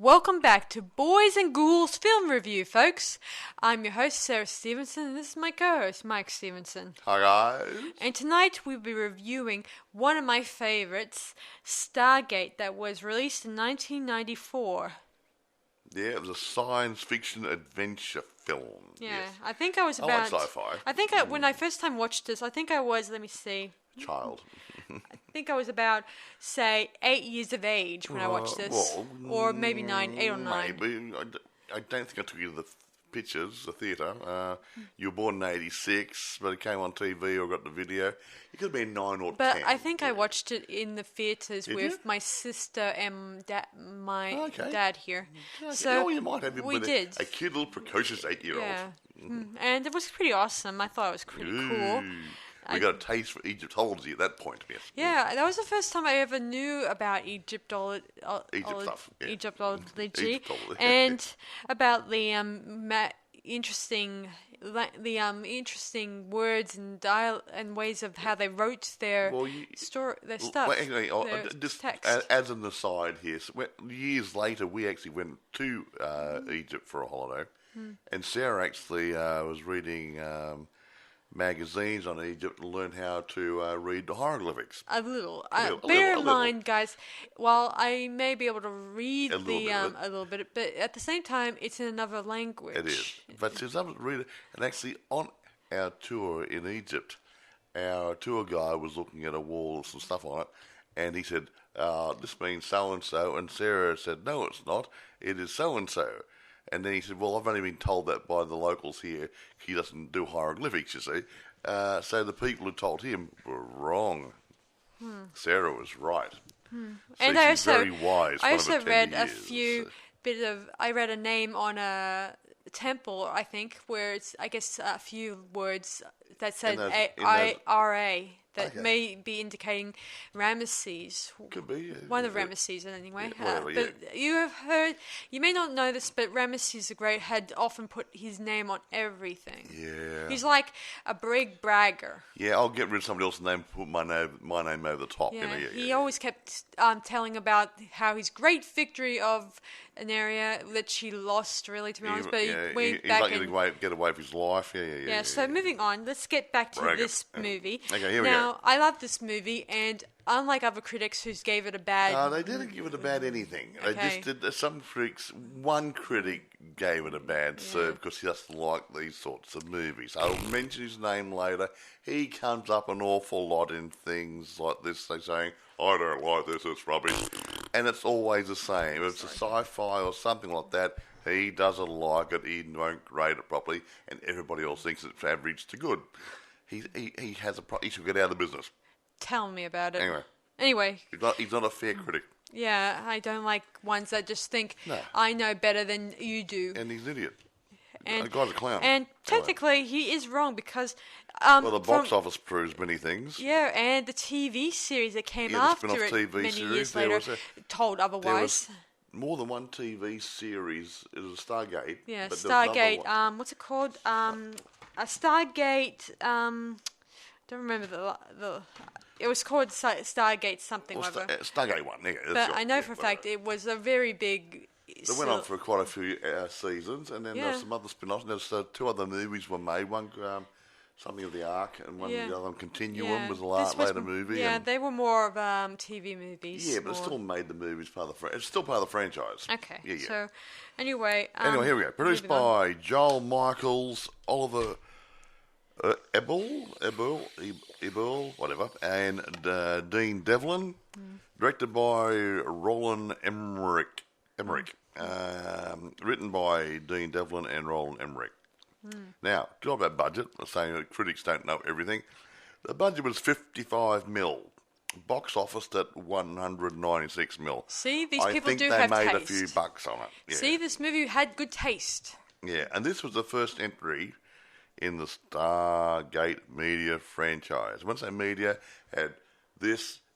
Welcome back to Boys and Ghouls Film Review, folks. I'm your host, Sarah Stephenson, and this is my co-host, Mike Stephenson. Hi, guys. And tonight we'll be reviewing one of my favorites, Stargate, that was released in 1994. Yeah, it was a science fiction adventure film. Yeah, yes. I think I was I about... like sci-fi. I think when I first time watched this, I think I was, let me see... Child. I think I was about, say, 8 years of age when I watched this. Or maybe 8 or 9. Maybe. I don't think I took you to the pictures, the theatre. You were born in 86, but it came on TV or got the video. It could have been 9 or 10. But I think I watched it in the theatres with you? my sister and my Okay. dad here. Okay. So you might have we with did. A cute little precocious 8-year-old. Yeah. And it was pretty awesome. I thought it was pretty cool. We got a taste for Egyptology at that point, yes. Yeah, that was the first time I ever knew about Egyptology, Egyptology. and about the interesting words and ways of how they wrote their stuff. Just text. as an aside here, so years later we actually went to Egypt for a holiday, and Sarah actually was reading magazines on Egypt and learn how to read the hieroglyphics. A little. Bear in mind, guys, while I may be able to read a little bit, but at the same time, it's in another language. It is. But since I was reading, and actually on our tour in Egypt, our tour guide was looking at a wall with some stuff on it, and he said, this means so-and-so, and Sarah said, no, it's not, it is so-and-so. And then he said, well, I've only been told that by the locals here. He doesn't do hieroglyphics, you see. So the people who told him were wrong. Sarah was right. And she's very wise. I also read years. I read a name on a temple, I think, where it's, I guess, a few words that said I-R-A. That may be indicating Ramesses. Could be. Yeah, one of Ramesses, anyway. Whatever, you have heard, you may not know this, but Ramesses the Great had often put his name on everything. Yeah. He's like a big bragger. Yeah, I'll get rid of somebody else's name and put my name over the top. Yeah, he always kept telling about how his great victory of an area that she lost, really, to be honest. But he's like get away with his life. Yeah. So moving on, let's get back to this movie. Okay, here we go. Now, I love this movie, and unlike other critics who gave it a bad... they didn't give it a bad anything. Okay. They just did... Some critics... One critic gave it a bad serve because he doesn't like these sorts of movies. I'll mention his name later. He comes up an awful lot in things like this. They're saying, I don't like this, it's rubbish. And it's always the same. If it's a sci-fi or something like that, he doesn't like it, he won't rate it properly, and everybody else thinks it's average to good. He has he should get out of the business. Tell me about it. Anyway. He's not a fair critic. Yeah, I don't like ones that just think, I know better than you do. And he's an idiot. The guy's a clown. And technically, he is wrong because... the box office proves many things. Yeah, and the TV series that came after it TV many series, years later told otherwise. More than one TV series. It was a Stargate. Yeah, Stargate. What's it called? A Stargate. Don't remember the. It was called Stargate something. Stargate 1. Yeah, but I know for a fact it was a very big. They went on for quite a few seasons, and then there's some other spin-offs. There's 2 other movies were made. One, something of the Ark, and one of the other one, Continuum, was a later movie. Yeah, they were more of TV movies. Yeah, but it still made the movies part of the it's still part of the franchise. Okay. Yeah. So, anyway, here we go. Produced by Joel Michaels, Oliver Ebel, whatever, and Dean Devlin. Directed by Roland Emmerich. Written by Dean Devlin and Roland Emmerich. Now, talk about budget. I'm saying that critics don't know everything. The budget was 55 mil. Box office at 196 mil. See, these people do have taste. I think they made a few bucks on it. Yeah. See, this movie had good taste. Yeah, and this was the first entry in the Stargate media franchise. When I say media, had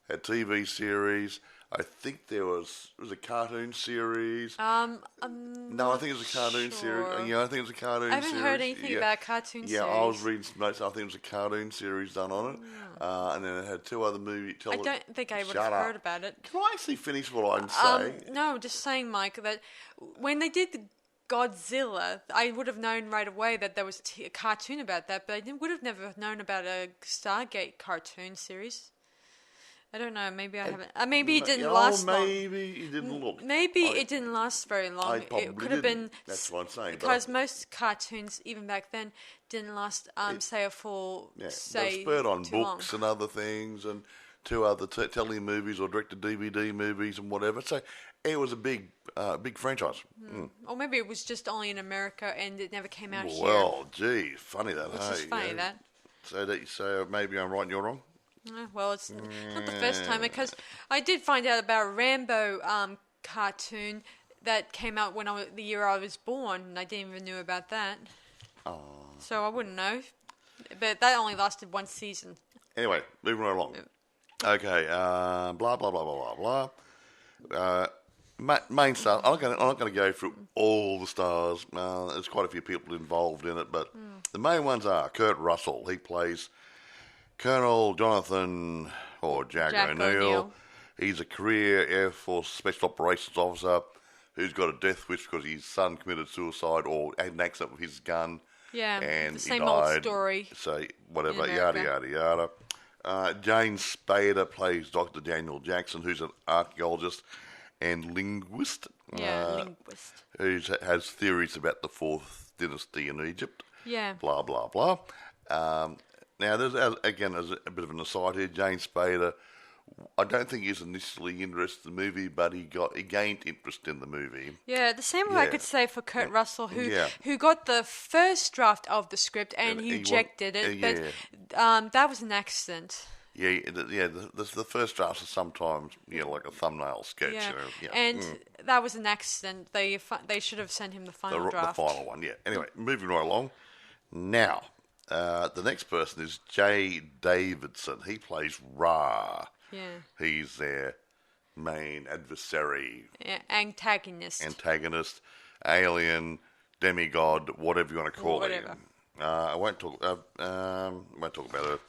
TV series, I think there was a cartoon series. I'm No, I think it was a cartoon series. Yeah, I think it was a cartoon series. I haven't heard anything about cartoon series. Yeah, I was reading some notes. I think it was a cartoon series done on it. And then it had 2 other movies. I don't think I would have heard about it. Can I actually finish what I'm saying? No, just saying, Mike, that when they did the Godzilla, I would have known right away that there was a cartoon about that, but I would have never known about a Stargate cartoon series. I don't know. Maybe I haven't. Maybe it didn't last long. Maybe it didn't look. Maybe it didn't last very long. It could have been. That's what I'm saying. Because most cartoons, even back then, didn't last. Say a full. Yeah, say spurred on books long. and other things, and 2 other telly movies or direct-to-DVD movies and whatever. So it was a big franchise. Or maybe it was just only in America and it never came out here. Well, gee, funny that. Which is funny that. So maybe I'm right and you're wrong. Well, it's not the first time, because I did find out about a Rambo cartoon that came out the year I was born, and I didn't even know about that. Oh. So I wouldn't know. But that only lasted 1 season. Anyway, moving right along. Okay, blah, blah, blah, blah, blah, blah. Main stars, I'm not going to go through all the stars. There's quite a few people involved in it, but the main ones are Kurt Russell. He plays Colonel Jonathan, or Jack O'Neill. He's a career Air Force Special Operations officer who's got a death wish because his son committed suicide or had an accident with his gun. Yeah, and the same he died. Old story. So, whatever, yada, yada, yada. Jane Spader plays Dr. Daniel Jackson, who's an archaeologist and linguist. Linguist. Who has theories about the 4th dynasty in Egypt. Yeah. Blah, blah, blah. Now, there's a bit of an aside here. Jane Spader, I don't think he's initially interested in the movie, but he gained interest in the movie. Yeah, the same way I could say for Kurt Russell, who got the first draft of the script and he rejected it, but that was an accident. Yeah, the first drafts are sometimes like a thumbnail sketch. Yeah. And that was an accident. They should have sent him the final draft. The final one, yeah. Anyway, moving right along. Now, the next person is Jay Davidson. He plays Ra. Yeah. He's their main adversary. Yeah, antagonist. Alien, demigod, whatever you want to call him. I won't talk about her.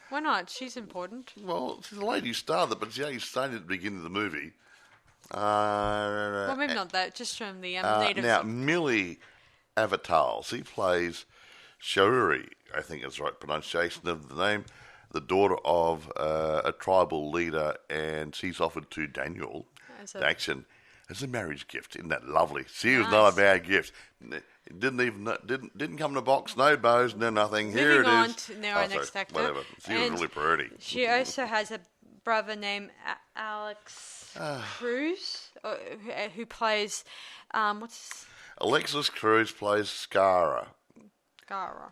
Why not? She's important. Well, she's a lady star, but she only started at the beginning of the movie. Well, maybe not that. Just from the native. Now, Millie Avatars. She plays Shauri, I think is the right pronunciation of the name, the daughter of a tribal leader, and she's offered to Daniel Jackson as a marriage gift. Isn't that lovely? She was not a bad gift. It didn't come in a box, no bows, no nothing. Here it is. Moving on to now our next actor. Whatever. She was really pretty. She also has a brother named Alex Cruz, who plays Alexis Cruz plays Skara. Skara.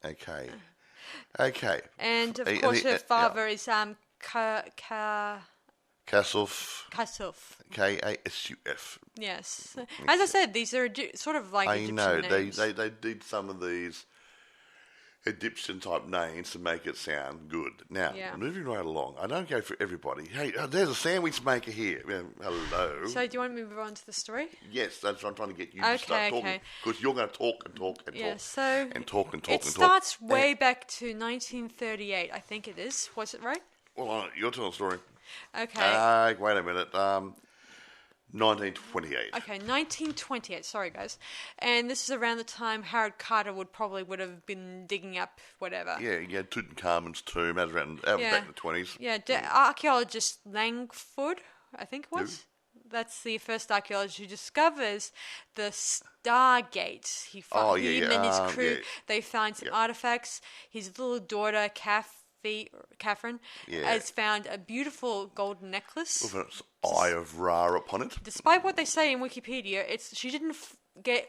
Okay. And of course her father is Kasuf. Kasuf. Yes. As I said, these are sort of like Egyptian names. They did some of these Egyptian type names to make it sound good. Now, moving right along, I don't go for everybody. Hey, there's a sandwich maker here. Hello. So do you want me to move on to the story? Yes, that's what I'm trying to get you to start talking. Because you're going to talk and talk and talk. So and talk and talk and talk. It starts way back to 1938, I think it is. Was it right? Well, you're telling the story. Okay. Wait a minute. 1928. Okay, 1928. Sorry, guys. And this is around the time Howard Carter would have been digging up whatever. Yeah, you had Tutankhamun's tomb. That was back in the 20s. Yeah, archaeologist Langford, I think it was. Who? That's the first archaeologist who discovers the Stargate. Him and his crew, they find some artifacts. His little daughter, Catherine has found a beautiful golden necklace with an eye of Ra upon it. Despite what they say in Wikipedia,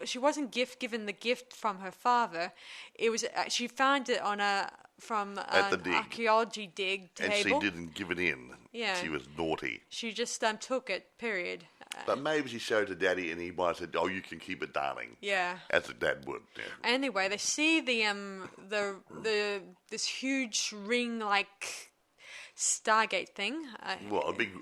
she wasn't given the gift from her father. It was she found it from an archaeology dig table, and she didn't give it in. Yeah, she was naughty. She just took it. Period. But maybe she showed it to Daddy, and he might have said, "Oh, you can keep it, darling." Yeah, as a dad would. Yeah. Anyway, they see the this huge ring-like Stargate thing.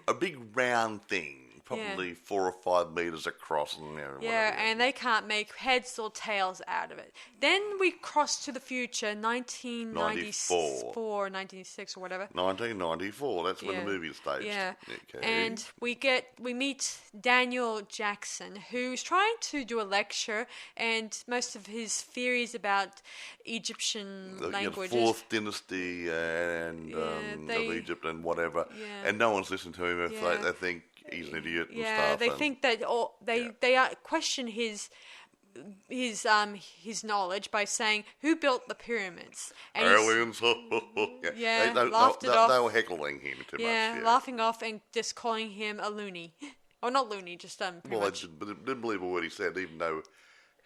A big round thing. Probably 4 or 5 meters across. And they can't make heads or tails out of it. Then we cross to the future, 1994, 96 or whatever. 1994, that's when the movie is staged. Yeah, okay. And we meet Daniel Jackson, who's trying to do a lecture, and most of his theories about Egyptian languages. Fourth dynasty of Egypt and whatever. Yeah. And no one's listening to him if they think he's an idiot and stuff. Yeah, they think that they question his knowledge by saying, who built the pyramids? And aliens. Laughed it off. They were heckling him too much. Yeah, laughing off and just calling him a loony. Or not loony, just Well, they didn't believe a word he said, even though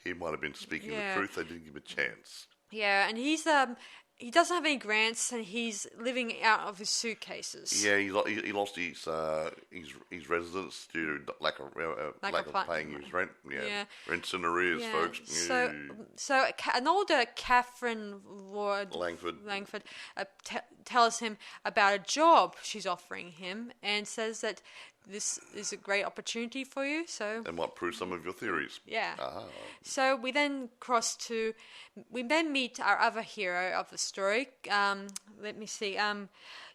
he might have been speaking the truth. They didn't give him a chance. Yeah, and he doesn't have any grants, and he's living out of his suitcases. Yeah, he lost his residence due to lack of paying his rent. Yeah. Rent's in arrears, folks. So an older Catherine Lord Langford tells him about a job she's offering him, and says that this is a great opportunity for you. And might prove some of your theories. Yeah. So we then meet our other hero of the story. Let me see.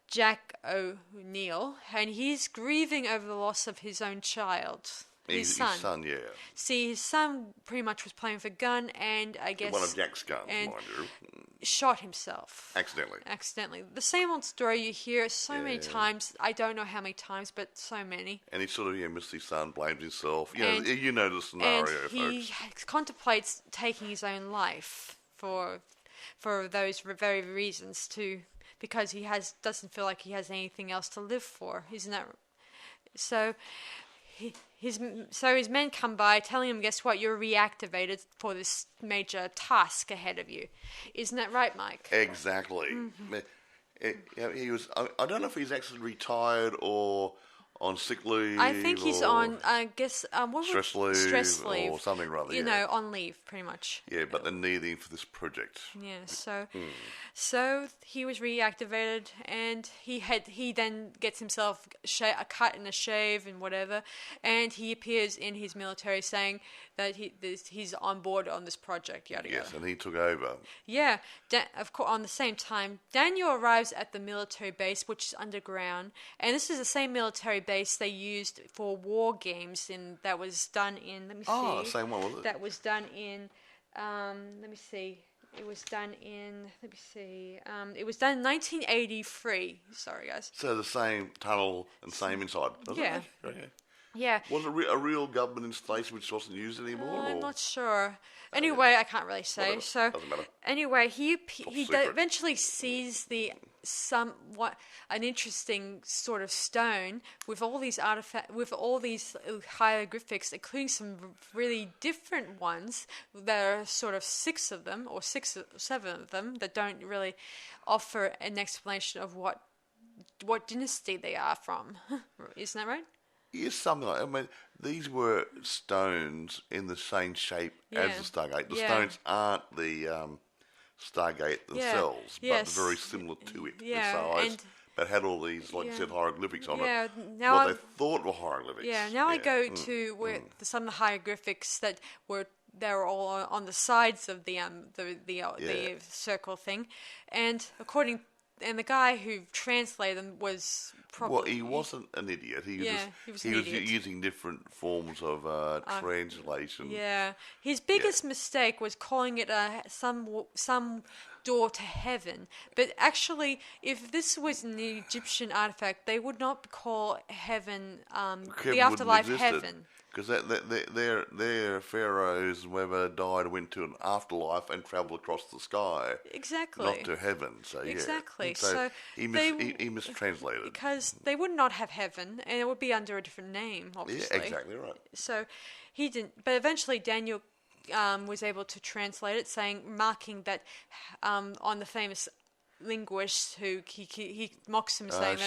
Jack O'Neill, and he's grieving over the loss of his own child. His son, yeah. See, his son pretty much was playing with a gun, and I guess... One of Jack's guns, mind you. Shot himself. Accidentally. The same old story you hear so many times. I don't know how many times, but so many. And he sort of missed his son, blames himself. You know the scenario, and he contemplates taking his own life for those very reasons too, because he doesn't feel like he has anything else to live for. Isn't that so? His men come by, telling him, "Guess what? You're reactivated for this major task ahead of you." Isn't that right, Mike? Exactly. Mm-hmm. He was. I don't know if he's actually retired or on sick leave. I think he's on. I guess stress leave or something rather. On leave, pretty much. Yeah, but they're needing for this project. Yeah. So he was reactivated, and he then gets himself a cut and a shave and whatever, and he appears in his military saying that he's on board on this project. Yada yada. Yes, and he took over. Yeah. Of course, on the same time, Daniel arrives at the military base, which is underground, and this is the same military base they used for war games that was done in. Let me see. Oh, the same one, was it? That was done in. Let me see. It was done in. Let me see. It was done in 1983. Sorry, guys. So the same tunnel and same inside. Yeah. Okay. Yeah. Was it a real government installation which wasn't used anymore? I'm not sure. Anyway, I can't really say. Whatever. So doesn't matter. Anyway, he eventually sees an interesting sort of stone with all these hieroglyphics, including some really different ones. There are sort of 6 of them, or 6 or 7 of them, that don't really offer an explanation of what dynasty they are from. Isn't that right? Yes, something like that. I mean, these were stones in the same shape as the Stargate. The stones aren't the Stargate themselves, but very similar to it in size. But had all these, like you said, hieroglyphics on it. Now they thought were hieroglyphics. Yeah, now I go to where some of the hieroglyphics that were... They were all on the sides of the circle thing, and the guy who translated them was probably... Well, he wasn't an idiot. He was using different forms of translation. Yeah. His biggest mistake was calling it some door to heaven. But actually, if this was an Egyptian artifact, they would not call heaven, the afterlife, heaven. Because their pharaohs, whoever died, went to an afterlife and travelled across the sky. Exactly. Not to heaven. So exactly. So he mistranslated. Because they would not have heaven, and it would be under a different name, obviously. Yeah, exactly right. So he didn't. But eventually, Daniel was able to translate it, marking that on the famous linguist who he mocks him, saying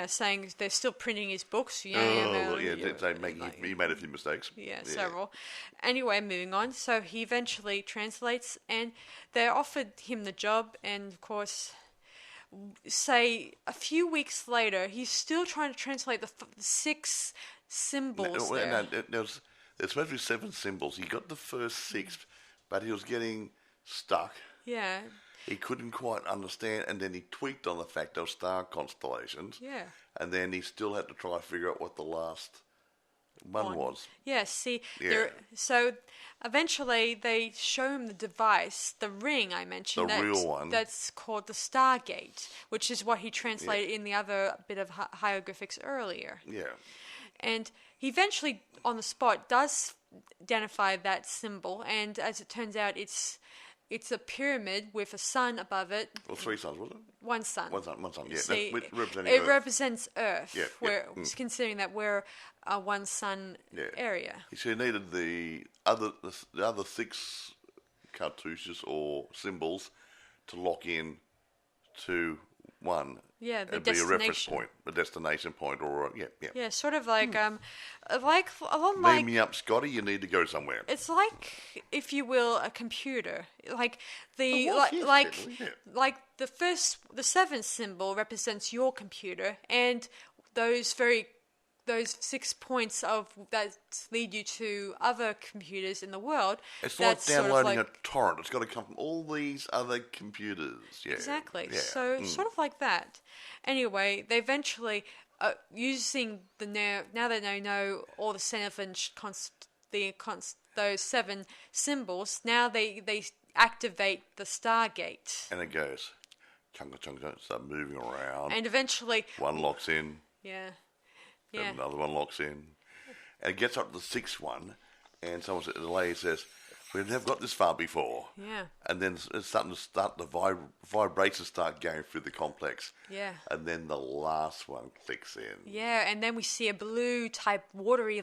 saying they're still printing his books. He made a few mistakes. Several. Anyway, moving on. So he eventually translates, and they offered him the job, and of course, say a few weeks later, he's still trying to translate the 6 symbols there. There's supposed to be 7 symbols. He got the first 6, but he was getting stuck. Yeah. He couldn't quite understand, and then he tweaked on the fact of star constellations. Yeah. And then he still had to try to figure out what the last one was. Yeah, so eventually they show him the device, the ring I mentioned. The real one. That's called the Stargate, which is what he translated in the other bit of hieroglyphics earlier. Yeah. And he eventually, on the spot, does identify that symbol, and as it turns out, it's a pyramid with a sun above it. Well, 3 suns, was it? One sun. One sun, yeah. See, representing it Earth. represents Earth, Yeah, considering that we're a one sun area. So he needed the other 6 cartouches or symbols to lock in to one. Yeah, the It'd destination. be a reference point, a destination point, or Yeah, sort of like Name me up, Scotty. You need to go somewhere. It's like, if you will, a computer. Like the the 7th symbol represents your computer, and those 6 points that lead you to other computers in the world. It's like downloading a torrent. It's got to come from all these other computers. Yeah, exactly. Yeah. So sort of like that. Anyway, they eventually, using now that they know all the Stephenson those 7 symbols, now they activate the Stargate. And it goes, chunka chunka, start moving around. And eventually, one locks in. Yeah. And another one locks in. And it gets up to the 6th one, and the lady says, "We've never got this far before." Yeah. And then it's starting to the vibrations start going through the complex. Yeah. And then the last one clicks in. Yeah, and then we see a blue type watery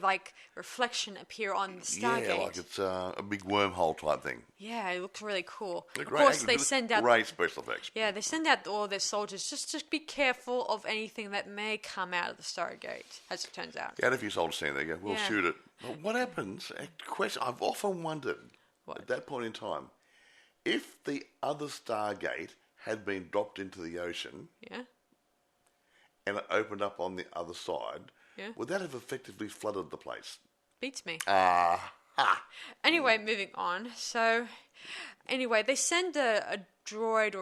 reflection appear on the Stargate. Yeah, like it's a big wormhole type thing. Yeah, it looks really cool. Of course, they send out great special effects. Yeah, they send out all their soldiers just to be careful of anything that may come out of the Stargate, as it turns out. Yeah, if you soldiers stand there, we'll shoot it. But what happens? A question I've often wondered at that point in time, if the other Stargate had been dropped into the ocean, and it opened up on the other side, would that have effectively flooded the place? Beats me. Anyway, moving on. So, anyway, they send a droid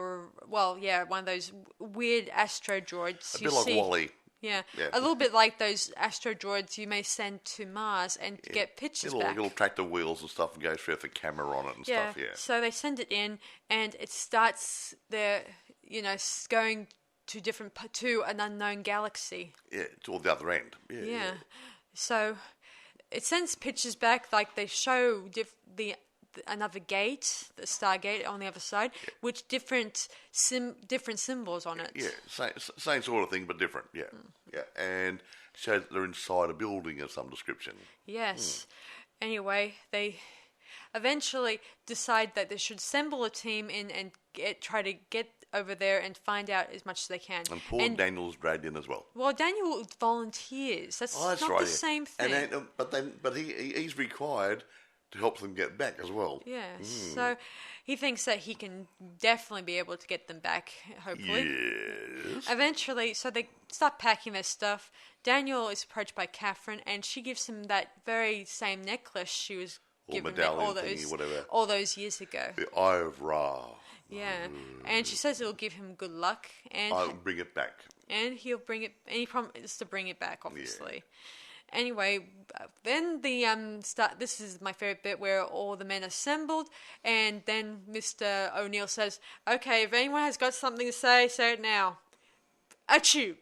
one of those weird astro droids. A bit like Wall-E. Yeah, a little bit like those astro droids you may send to Mars and get pictures back. Little tractor wheels and stuff, and goes through the camera on it and stuff. Yeah. So they send it in, and it starts going to an unknown galaxy. Yeah, toward the other end. Yeah. So it sends pictures back, like they show another gate, the Stargate on the other side, with different symbols on it. Yeah, same sort of thing, but different. Yeah, yeah, and shows that they're inside a building of some description. Yes. Anyway, they eventually decide that they should assemble a team in and try to get over there and find out as much as they can. And Paul Daniel's dragged in as well. Well, Daniel volunteers. That's not right, the same thing. But he's required to help them get back as well. Yeah, so he thinks that he can definitely be able to get them back, hopefully. Yes. Eventually, so they start packing their stuff. Daniel is approached by Catherine, and she gives him that very same necklace she was given all those years ago. The Eye of Ra. Yeah, and she says it'll give him good luck. And I'll bring it back. And he'll bring it, and he promises to bring it back, obviously. Yeah. Anyway, then this is my favorite bit where all the men are assembled, and then Mr. O'Neill says, "Okay, if anyone has got something to say it now." Achoo!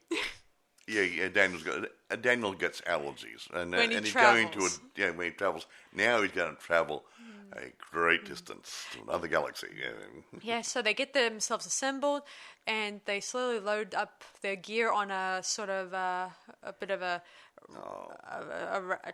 Yeah. Daniel gets allergies, and when he he's travels. when he travels. Now he's going to travel a great distance to another galaxy. Yeah. So they get themselves assembled, and they slowly load up their gear on a sort of a bit of a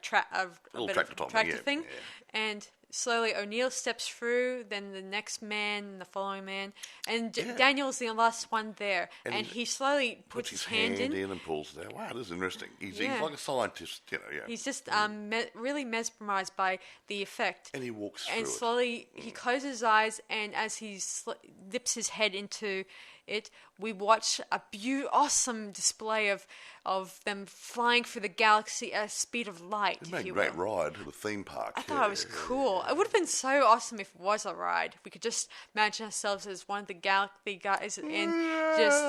tractor thing, and slowly O'Neill steps through, then the next man, the following man, and Daniel's the last one there, and he slowly puts his hand in and pulls it out. Wow, this is interesting. He's like a scientist, He's just really mesmerized by the effect, and he walks through and slowly he closes his eyes, and as he dips his head into it, we watch a awesome display of them flying through the galaxy at a speed of light. It's a great ride to the theme park. I thought it was cool. It would have been so awesome if it was a ride. We could just imagine ourselves as one of the galaxy guys and just...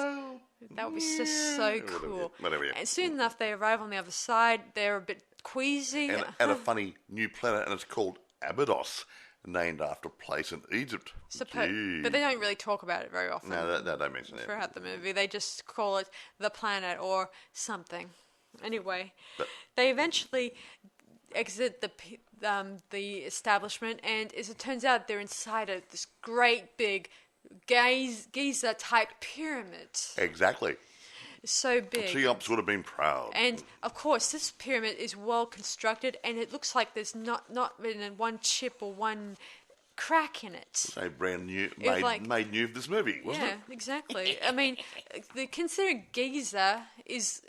That would be just so cool. Whatever, yeah. And soon enough, they arrive on the other side. They're a bit queasy. And a funny new planet, and it's called Abydos, named after a place in Egypt. But they don't really talk about it very often. No, they don't mention it. Throughout the movie. They just call it the planet or something. Anyway, they eventually exit the establishment, and as it turns out, they're inside this great big Giza-type pyramid. Exactly. So big. Cheops would have been proud. And, of course, this pyramid is well constructed, and it looks like there's not even one chip or one crack in it. So brand new, made new for this movie, wasn't it? Yeah, exactly. I mean, considering Giza is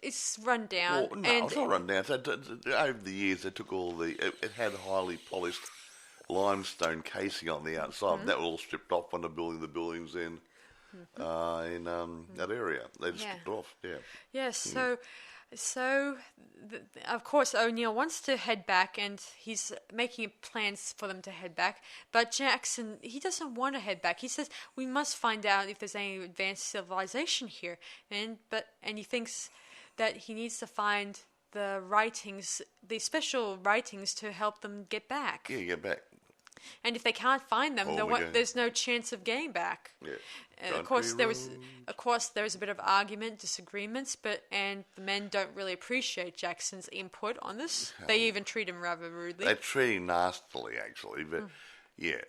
run down. Well, no, it's not run down. So, over the years, they took all it had highly polished limestone casing on the outside. That was all stripped off when they're building the buildings in that area. They just stripped it off. Yeah. Yeah. So of course, O'Neill wants to head back, and he's making plans for them to head back. But Jackson, he doesn't want to head back. He says we must find out if there's any advanced civilization here, and he thinks that he needs to find the special writings to help them get back. Yeah, get back. And if they can't find them, there's no chance of getting back. Yeah. And of course, there was a bit of argument, disagreements, and the men don't really appreciate Jackson's input on this. They even treat him rather rudely. They treat him nastily, actually, but yeah.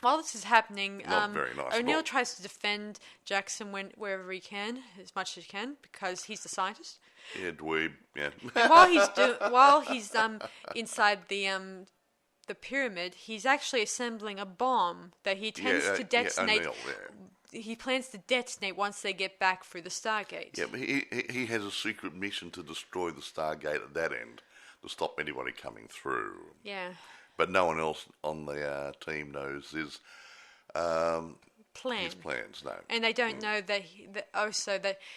While this is happening, Not very nice O'Neill tries to defend Jackson wherever he can, as much as he can, because he's the scientist. Yeah, dweeb. Yeah. And while he's inside the pyramid, he's actually assembling a bomb that he intends to detonate. He plans to detonate once they get back through the Stargate. Yeah, but he has a secret mission to destroy the Stargate at that end, to stop anybody coming through. Yeah. But no one else on the team knows his plans, no. And they don't know that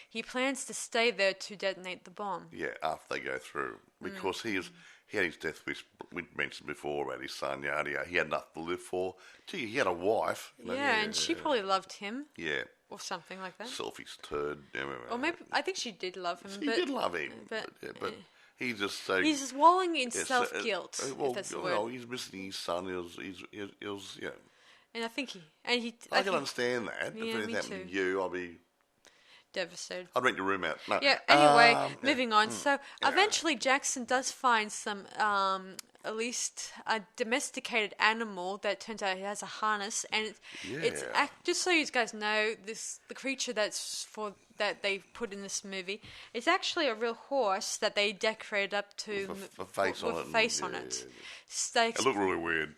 he plans to stay there to detonate the bomb. Yeah, after they go through. Because he had his death wish, we mentioned before about his son, yada. He had nothing to live for. Gee, he had a wife. And she probably loved him. Yeah. Or something like that. Selfish turd. Or maybe, I think she did love him. She did love him. But he's just so... He's just wallowing in self-guilt, if that's the word. He's missing his son. He was And I think I can understand that. Yeah, if anything happened to you, I'd be... devastated. I'd rent your room out. No. Yeah, anyway, moving on. So, eventually Jackson does find some, at least a domesticated animal that turns out it has a harness. And it's just so you guys know, the creature that they put in this movie, it's actually a real horse that they decorated up to with a face on it. It looked really weird.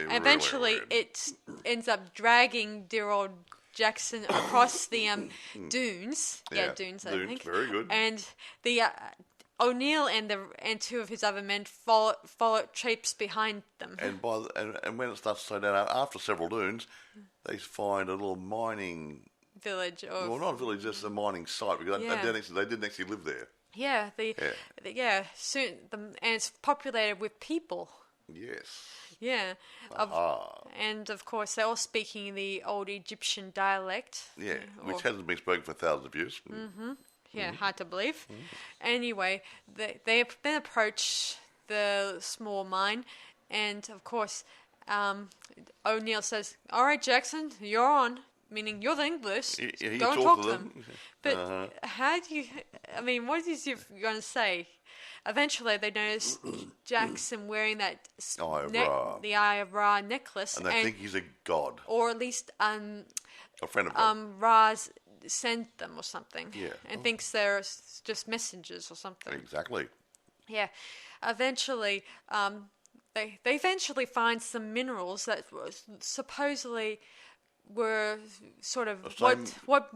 Eventually, really weird. It ends up dragging dear old Jackson across the dunes. Yeah, dunes, I think. Very good. And the O'Neill and two of his other men traipse behind them. And when it starts to slow down, after several dunes, they find a little mining village. Well, not a village, just a mining site, because they didn't actually live there. Yeah, soon, and it's populated with people. Yes. Yeah. And, of course, they're all speaking the old Egyptian dialect. Yeah, which hasn't been spoken for thousands of years. Mm-hmm. Yeah, hard to believe. Anyway, they then approach the small mine, and, of course, O'Neill says, "All right, Jackson, you're on." Meaning, you're the English. Go and talk to them. But how do you... I mean, what is you going to say? Eventually, they notice Jackson wearing that the Eye of Ra necklace. And they think he's a god. Or at least a friend of God. Ra's sent them or something. Yeah. And thinks they're just messengers or something. Exactly. Yeah. Eventually, they eventually find some minerals that supposedly... were sort of what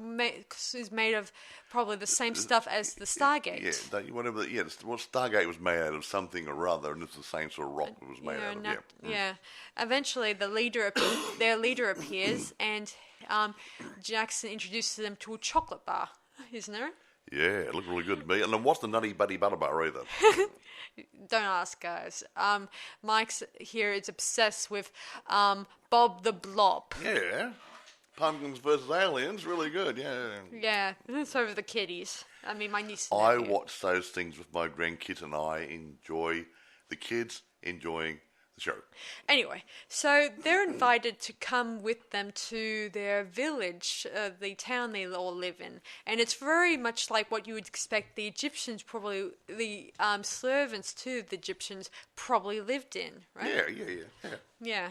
is made of probably the same stuff as the Stargate. Stargate was made out of something or other, and it's the same sort of rock it was made out of. Yeah. Eventually, their leader appears, and Jackson introduces them to a chocolate bar, isn't there? Yeah, it looked really good to me. And it wasn't the Nutty Buddy Butter Bar either. Don't ask, guys. Mike's here is obsessed with Bob the Blob. Yeah. Pumpkins versus Aliens, really good, yeah. Yeah, so for the kiddies. I mean, my niece and I nephew. watch those things with my grandkids, and I enjoy the kids enjoying the show. Anyway, so they're invited to come with them to their village, the town they all live in. And it's very much like what you would expect the Egyptians probably, the servants to the Egyptians probably lived in, right? Yeah. Yeah.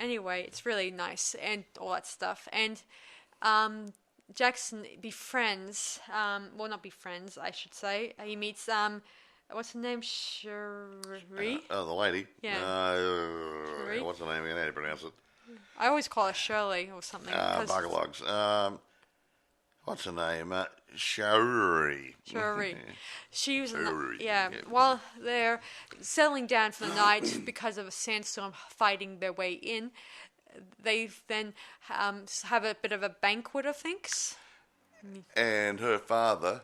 Anyway, it's really nice and all that stuff. And Jackson befriends, well, not befriends, I should say. He meets, what's her name? Cherie? The lady. Yeah. What's her name again? How do you pronounce it? I always call her Shirley or something. Bugalogs. What's her name? Cherie. She was while they're settling down for the night because of a sandstorm fighting their way in, they then have a bit of a banquet of things. And her father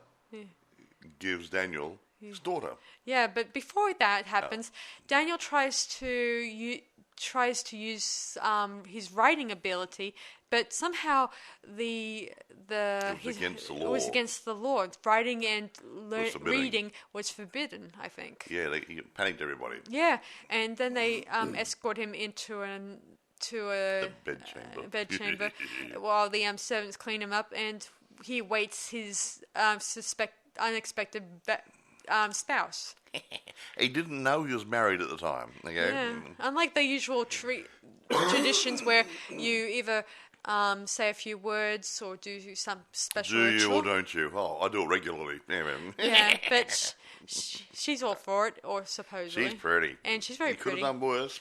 gives Daniel his daughter. Yeah, but before that happens, Daniel tries to use his writing ability, but somehow it was against the law. Writing and reading was forbidden, I think. Yeah, he panicked everybody. Yeah, and then they escort him into a bedchamber while the servants clean him up, and he awaits his unexpected spouse. He didn't know he was married at the time. Okay? Yeah. Unlike the usual traditions where you either say a few words or do some special ritual. Do you or don't you? Oh, I do it regularly. Yeah, but she's all for it, or supposedly. She's pretty. And she's very pretty. Could have done worse.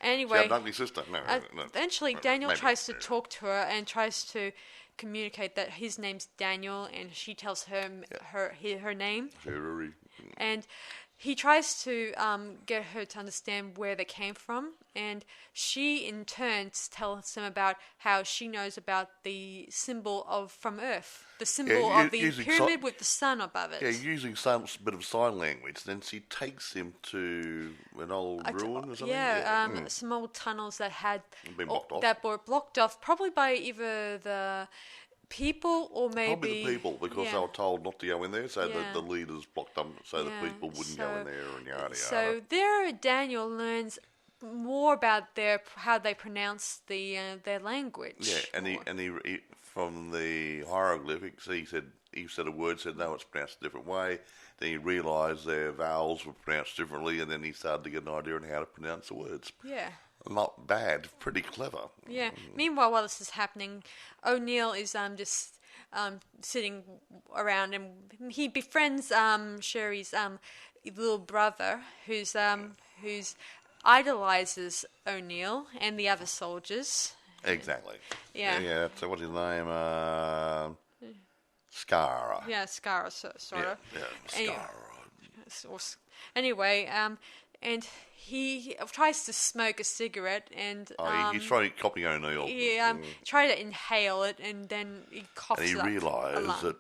Anyway. She had an ugly sister. No. Eventually, Daniel tries to talk to her and tries to communicate that his name's Daniel, and she tells him her name. Sherry. And he tries to get her to understand where they came from, and she in turn tells him about how she knows about the symbol from Earth, the symbol of the pyramid with the sun above it. Yeah, using some bit of sign language. Then she takes him to an old ruin or something. Yeah, some old tunnels that were blocked off, probably by either the people or maybe... Probably the people, because they were told not to go in there, so that the leaders blocked them so the people wouldn't go in there and yada yada. So there Daniel learns more about how they pronounce their language. Yeah, and he from the hieroglyphics, he said a word, said no, it's pronounced a different way. Then he realised their vowels were pronounced differently, and then he started to get an idea on how to pronounce the words. Yeah. Not bad, pretty clever. Yeah. Meanwhile, while this is happening, O'Neill is just sitting around, and he befriends Sherry's little brother, who's idolizes O'Neill and the other soldiers. Exactly. Yeah. Yeah. So what's his name? Scara. Yeah, Scara, sort of. Yeah. Scara. Anyway, and he tries to smoke a cigarette, and he's trying to copy O'Neill. He tried to inhale it, and then he coughs. And he realised that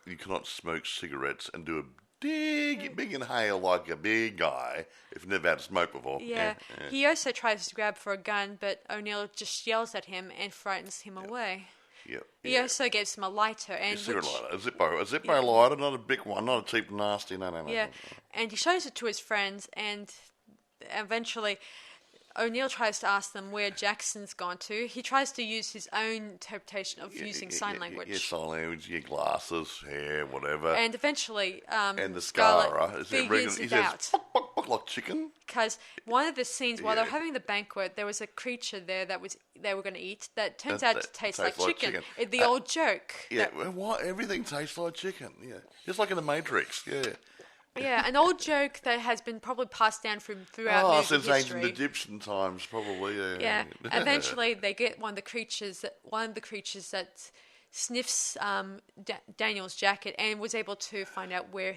you cannot smoke cigarettes and do a big inhale like a big guy if you've never had to smoke before. Yeah. He also tries to grab for a gun, but O'Neill just yells at him and frightens him away. Yeah. He also gives him a lighter. A cigarette lighter. A Zippo lighter, not a big one, not a cheap, nasty, no. Yeah, and he shows it to his friends, and eventually O'Neill tries to ask them where Jackson's gone to. He tries to use his own interpretation of using sign language. Yeah, sign language, your glasses, hair, whatever. And eventually, and the Scara figures it out. Bok, like chicken. Because one of the scenes, while they're having the banquet, there was a creature there that they were going to eat that turns out to taste like chicken. The old joke. Yeah, everything tastes like chicken. Yeah, just like in the Matrix. Yeah. Yeah, an old joke that has been probably passed down throughout movie since history. ancient Egyptian times, probably. Yeah. Eventually, they get one of the creatures that sniffs Daniel's jacket and was able to find out where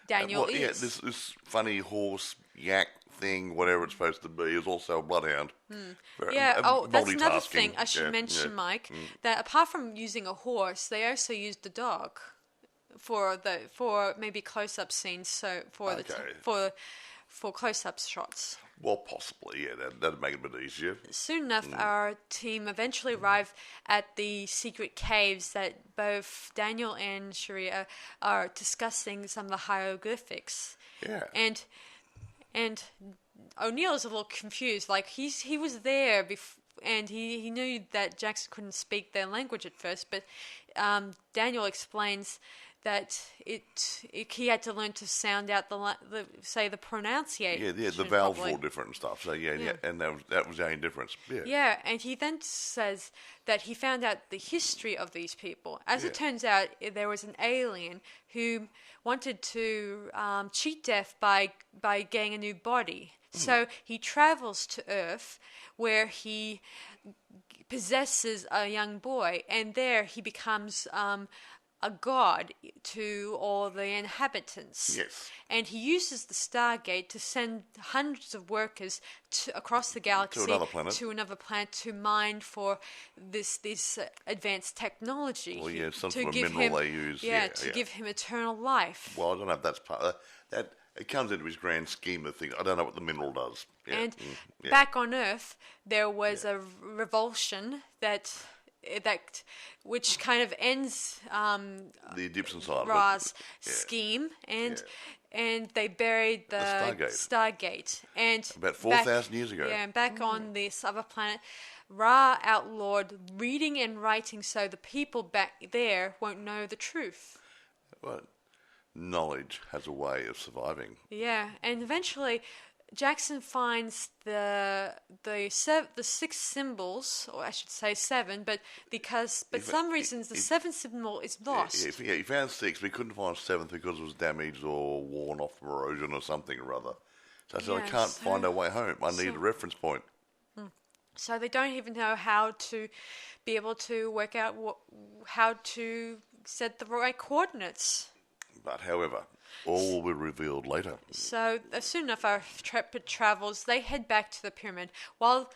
Daniel is. Yeah, this funny horse yak thing, whatever it's supposed to be, is also a bloodhound. That's another thing I should mention, Mike. That apart from using a horse, they also used the dog for maybe close-up scenes. So for close-up shots. Well, possibly, yeah, that'd make it a bit easier. Soon enough, our team eventually arrive at the secret caves that both Daniel and Sharia are discussing some of the hieroglyphics. Yeah. And O'Neill is a little confused. Like, he was there and he knew that Jackson couldn't speak their language at first, but Daniel explains that he had to learn to sound out the pronunciation. Yeah, the vowels were all different and stuff. So yeah, and that was the only difference. Yeah, and he then says that he found out the history of these people. As it turns out, there was an alien who wanted to cheat death by getting a new body. So he travels to Earth, where he possesses a young boy, and there he becomes a god to all the inhabitants. Yes. And he uses the Stargate to send hundreds of workers across the galaxy to another planet to mine for this advanced technology. Well, yeah, some sort of mineral they use. To give him eternal life. Well, I don't know if that's part of that. It comes into his grand scheme of things. I don't know what the mineral does. Yeah. And back on Earth, there was a revulsion which kind of ends the Egyptian side Ra's scheme, and they buried the Stargate. And about 4,000 years ago. Yeah, and back on this other planet, Ra outlawed reading and writing, so the people back there won't know the truth. Well, knowledge has a way of surviving. Yeah, and eventually Jackson finds the 6 symbols, or I should say 7, but some reasons the 7th symbol is lost. Yeah, he found 6, but he couldn't find 7th because it was damaged or worn off from erosion or something or other. So I said, I can't find our way home. I need a reference point. So they don't even know how to be able to work out how to set the right coordinates. But however, all will be revealed later. So, soon enough, our travels, they head back to the pyramid. While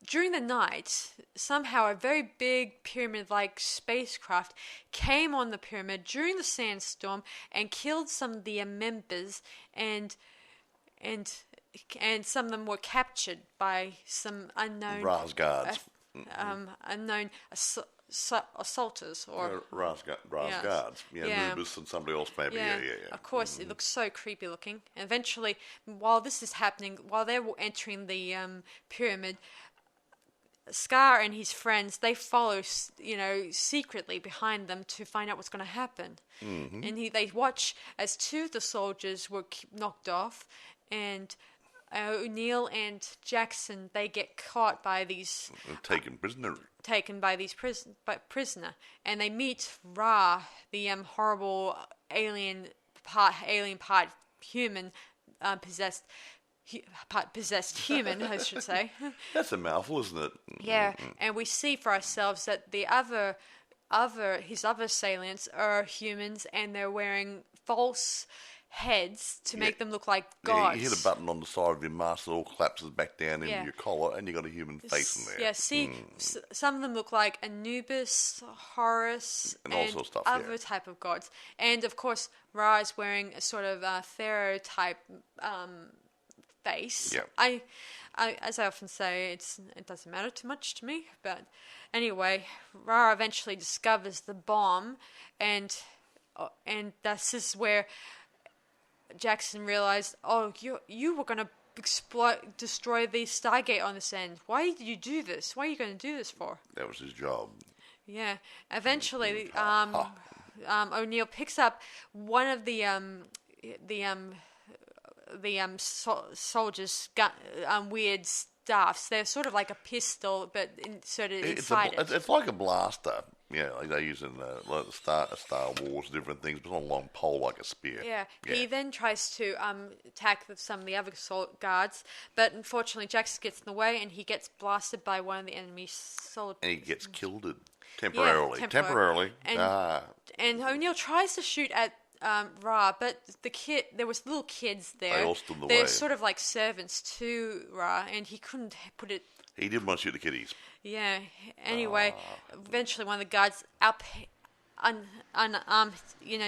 during the night, somehow a very big pyramid-like spacecraft came on the pyramid during the sandstorm and killed some of the members, and some of them were captured by some unknown Ra's guards. Unknown assaulters or Ra's guards. Anubis and somebody else maybe. Yeah. Of course, it looks so creepy looking. And eventually, while this is happening, while they're entering the pyramid, Scar and his friends, they follow, secretly behind them to find out what's going to happen. Mm-hmm. And they watch as 2 of the soldiers were knocked off, and O'Neill and Jackson, they get caught by these... Taken by these prisoner, and they meet Ra, the horrible alien part human, possessed human, I should say. That's a mouthful, isn't it? Yeah, and we see for ourselves that his other assailants are humans, and they're wearing false heads to make them look like gods. You hit a button on the side of your mask, it all collapses back down into your collar, and you got a human face in there. Yeah, see, some of them look like Anubis, Horus, and all sorts of stuff, other type of gods. And of course, Ra is wearing a sort of pharaoh type face. Yeah. As I often say, it doesn't matter too much to me. But anyway, Ra eventually discovers the bomb, and this is where Jackson realized, you were going to destroy the Stargate on this end. Why did you do this? What are you going to do this for? That was his job. Yeah. Eventually, O'Neill picks up one of the soldiers' weird staffs. They're sort of like a pistol, but inserted inside it. It's like a blaster. Yeah, like they use in like Star Wars, different things, but on a long pole like a spear. Yeah. He then tries to attack some of the other guards, but unfortunately Jackson gets in the way and he gets blasted by one of the enemy soldiers. And he gets killed temporarily. Yeah, temporarily. And O'Neill tries to shoot at Ra, but there was little kids there. They all stood in the They're way. sort of like servants to Ra, and he couldn't put it. He didn't want to shoot the kiddies. Yeah. Anyway, eventually one of the guards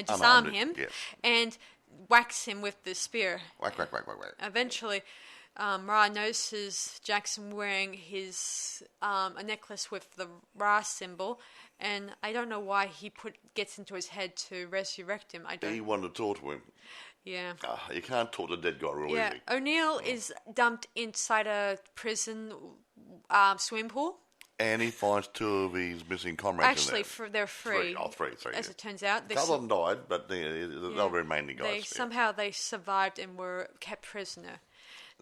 disarm him and whacks him with the spear. Whack, whack, whack, whack, whack. Eventually, Ra notices Jackson wearing a necklace with the Ra symbol, and I don't know why he gets into his head to resurrect him. He wanted to talk to him. Yeah. You can't talk to a dead guy real easy. O'Neill is dumped inside a prison swimming pool. And he finds two of his missing comrades in there. Actually, they're free. Three. As it turns out. A couple of them died, but they were mainly guys. Somehow they survived and were kept prisoner.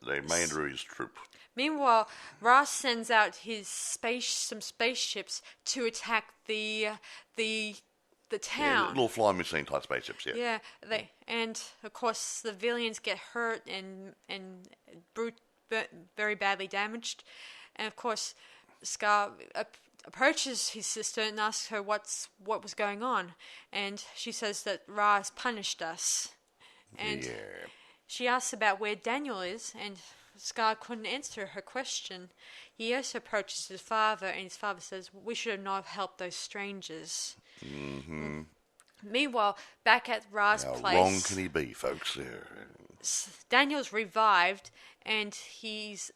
They Mandarin troop. Meanwhile, Ross sends out some spaceships to attack the town. Yeah, little flying machine type spaceships. Yeah. Yeah. And of course the civilians get hurt and very badly damaged, and of course Scar approaches his sister and asks her what was going on, and she says that Ra has punished us. And she asks about where Daniel is, and Scar couldn't answer her question. He also approaches his father, and his father says, "We should not have helped those strangers." Mm-hmm. Meanwhile, back at Ra's place... How wrong can he be, folks? Daniel's revived, and he's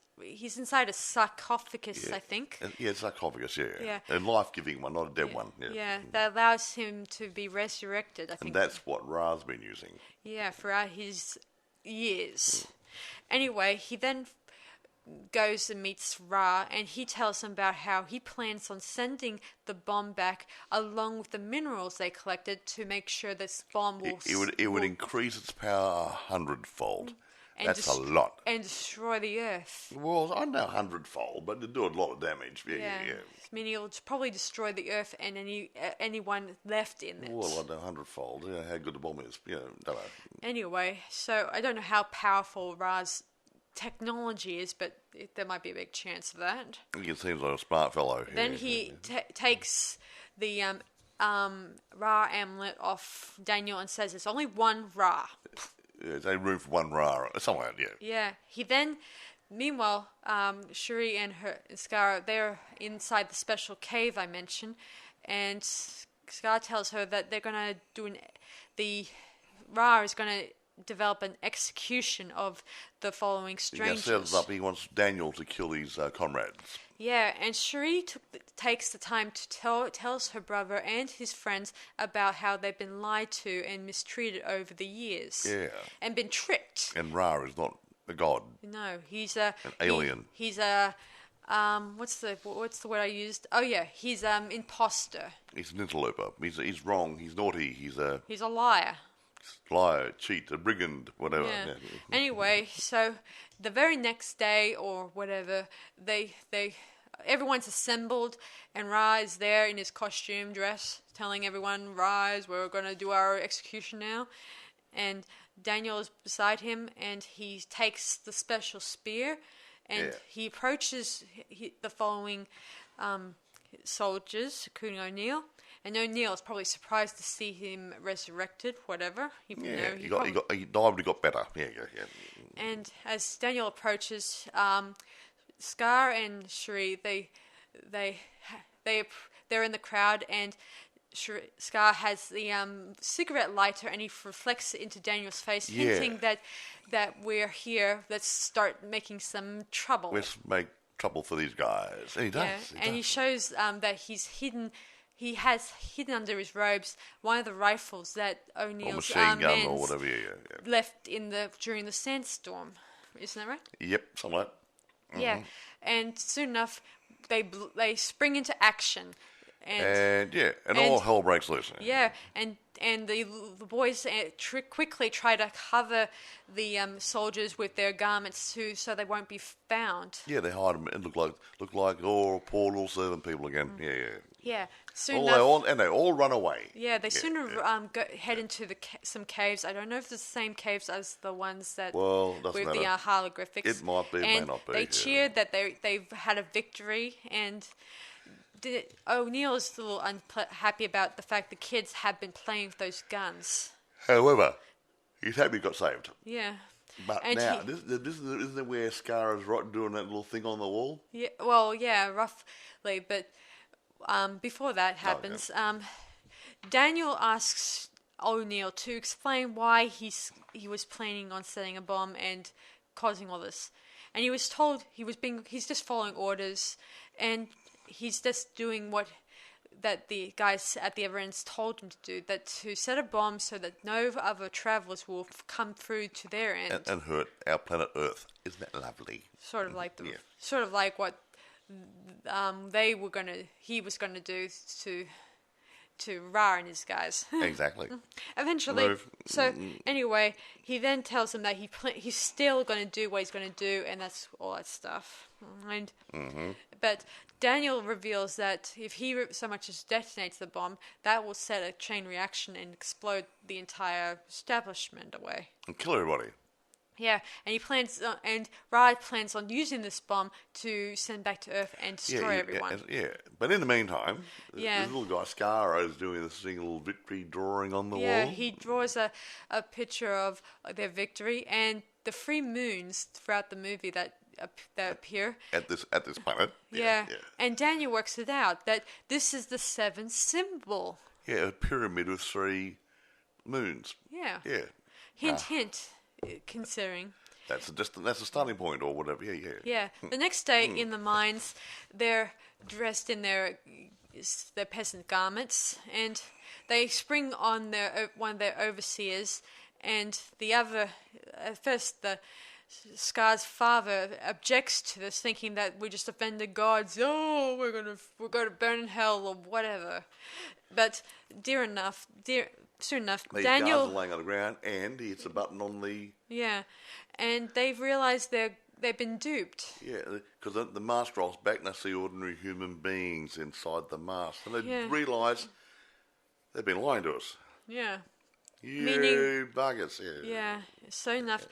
inside a sarcophagus, I think. Yeah, sarcophagus, yeah. A life-giving one, not a dead one. Yeah, that allows him to be resurrected, I think. And that's what Ra's been using. Yeah, throughout his years. Anyway, he then goes and meets Ra, and he tells him about how he plans on sending the bomb back along with the minerals they collected to make sure this bomb will... It would increase its power 100-fold. That's a lot. And destroy the Earth. Well, I know 100-fold, but it'd do a lot of damage. Yeah. Meaning it'll probably destroy the Earth and anyone left in it. Well, I know 100-fold. How good the bomb is. Don't know. Anyway, so I don't know how powerful Ra's technology is, but there might be a big chance of that. He seems like a smart fellow. Then he takes the Ra amulet off Daniel and says there's only one Ra. There's a room for one Ra somewhere. Yeah. He then, meanwhile, Shuri and Scar, they're inside the special cave I mentioned, and Scar tells her that they're gonna the Ra is gonna develop an execution of the following strangers. He wants Daniel to kill his comrades. Yeah, and Shuri takes the time to tells her brother and his friends about how they've been lied to and mistreated over the years. Yeah. And been tricked. And Ra is not a god. No, he's an alien. He's a what's the word I used? Oh yeah, he's imposter. He's an interloper. He's wrong. He's naughty. He's a liar. Liar, cheat, a brigand, whatever. Yeah. Anyway, so the very next day or whatever, everyone's assembled, and Ra is there in his costume dress, telling everyone, "Rise, we're going to do our execution now." And Daniel is beside him, and he takes the special spear, and he approaches the following soldiers, including O'Neill. And O'Neill is probably surprised to see him resurrected, whatever. He died, but he got better. Yeah. And as Daniel approaches, Scar and Shuri, they're in the crowd, and Scar has the cigarette lighter, and he reflects it into Daniel's face, hinting that we're here. Let's start making some trouble. Let's make trouble for these guys. And he does. He shows that he has hidden under his robes one of the rifles that O'Neill's men or whatever, left during the sandstorm. Isn't that right? Yep, something like that. Mm-hmm. Yeah, and soon enough, they spring into action. And all hell breaks loose. Yeah, and the boys quickly try to cover the soldiers with their garments too, so they won't be found. Yeah, they hide them and look like poor little servant people again. Yeah, they all run away. Yeah, they head into some caves. I don't know if it's the same caves as the ones that with the hieroglyphics. It might be, it may not be. They cheered that they've had a victory, and O'Neill is a little unhappy about the fact the kids have been playing with those guns. However, he's happy he got saved. Yeah. But and now, isn't it where Scar is doing that little thing on the wall? Yeah, well, yeah, roughly, but before that happens, Daniel asks O'Neill to explain why he was planning on setting a bomb and causing all this. And he was told he's just following orders, and he's just doing what that the guys at the other end told him to do, that to set a bomb so that no other travelers will come through to their end and hurt our planet Earth. Isn't that lovely? Sort of like what he was gonna do to Ra and his guys. Exactly. Eventually. So anyway, he then tells them that he's still going to do what he's going to do, and that's all that stuff. And but Daniel reveals that if he so much as detonates the bomb, that will set a chain reaction and explode the entire establishment away and kill everybody. Yeah, and Ra plans on using this bomb to send back to Earth and destroy everyone. Yeah, but in the meantime, this little guy Scarro is doing this little victory drawing on the wall. Yeah, he draws a picture of their victory and the 3 moons throughout the movie that appear at this planet. Yeah, and Daniel works it out that this is the 7th symbol. Yeah, a pyramid with 3 moons. Yeah. Yeah. Hint. Considering that's a starting point or whatever. Yeah. The next day in the mines, they're dressed in their peasant garments, and they spring on one of their overseers, and the other. At first, the Scar's father objects to this, thinking that we just offended gods. Oh, we're gonna burn in hell or whatever. But soon enough, these Daniel guys are laying on the ground, and he hits a button on the. Yeah, and they've realised they've been duped. Yeah, because the mask rolls back, and they see ordinary human beings inside the mask, and they realise they've been lying to us. Yeah. You buggers. Yeah. Soon enough,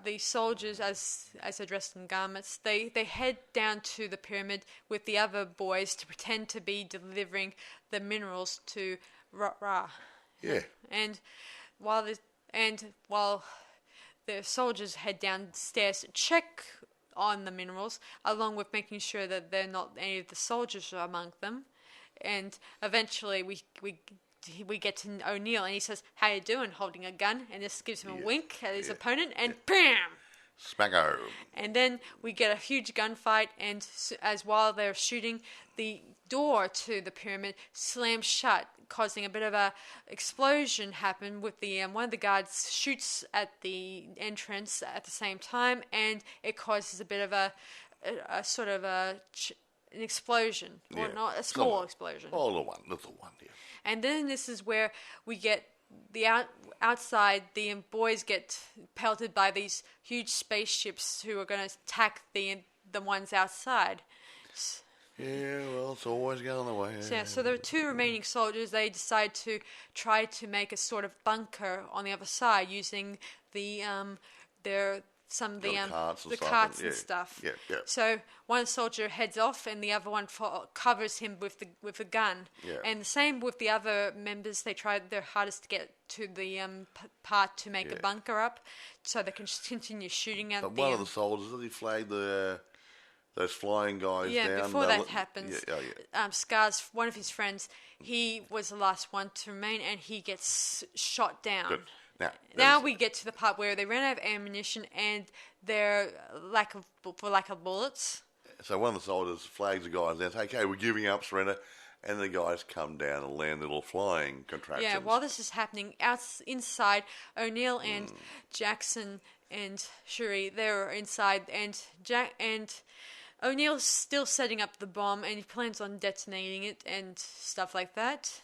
the soldiers, as they're dressed in garments, they head down to the pyramid with the other boys to pretend to be delivering the minerals to Ra. Yeah. And while the soldiers head downstairs to check on the minerals, along with making sure that they're not any of the soldiers are among them, and eventually we get to O'Neill, and he says, "How you doing?" holding a gun, and this gives him a wink at his opponent, and bam! Smacko. And then we get a huge gunfight, and while they're shooting, the door to the pyramid slams shut, causing a bit of a explosion happen with the one of the guards shoots at the entrance at the same time, and it causes a bit of a sort of an explosion, or not a small explosion. Oh, little one, yeah. And then this is where we get the outside. The boys get pelted by these huge spaceships who are going to attack the ones outside. Yeah, well, it's always going the way. Yeah, so there are 2 remaining soldiers. They decide to try to make a sort of bunker on the other side using the carts and stuff. Yeah. So one soldier heads off, and the other one covers him with a gun. Yeah. And the same with the other members. They try their hardest to get to the part to make a bunker up, so they can just continue shooting at. But one of the soldiers, did he flag those flying guys down? Yeah, before that happens, Scar's one of his friends, he was the last one to remain, and he gets shot down. Good. Now we get to the part where they ran out of ammunition and their lack of bullets. So one of the soldiers flags the guys down, "Okay, we're giving up, surrender," and the guys come down and land little flying contraptions. Yeah, while this is happening, inside, O'Neill and Jackson and Shuri, they're inside, and O'Neill's still setting up the bomb, and he plans on detonating it and stuff like that.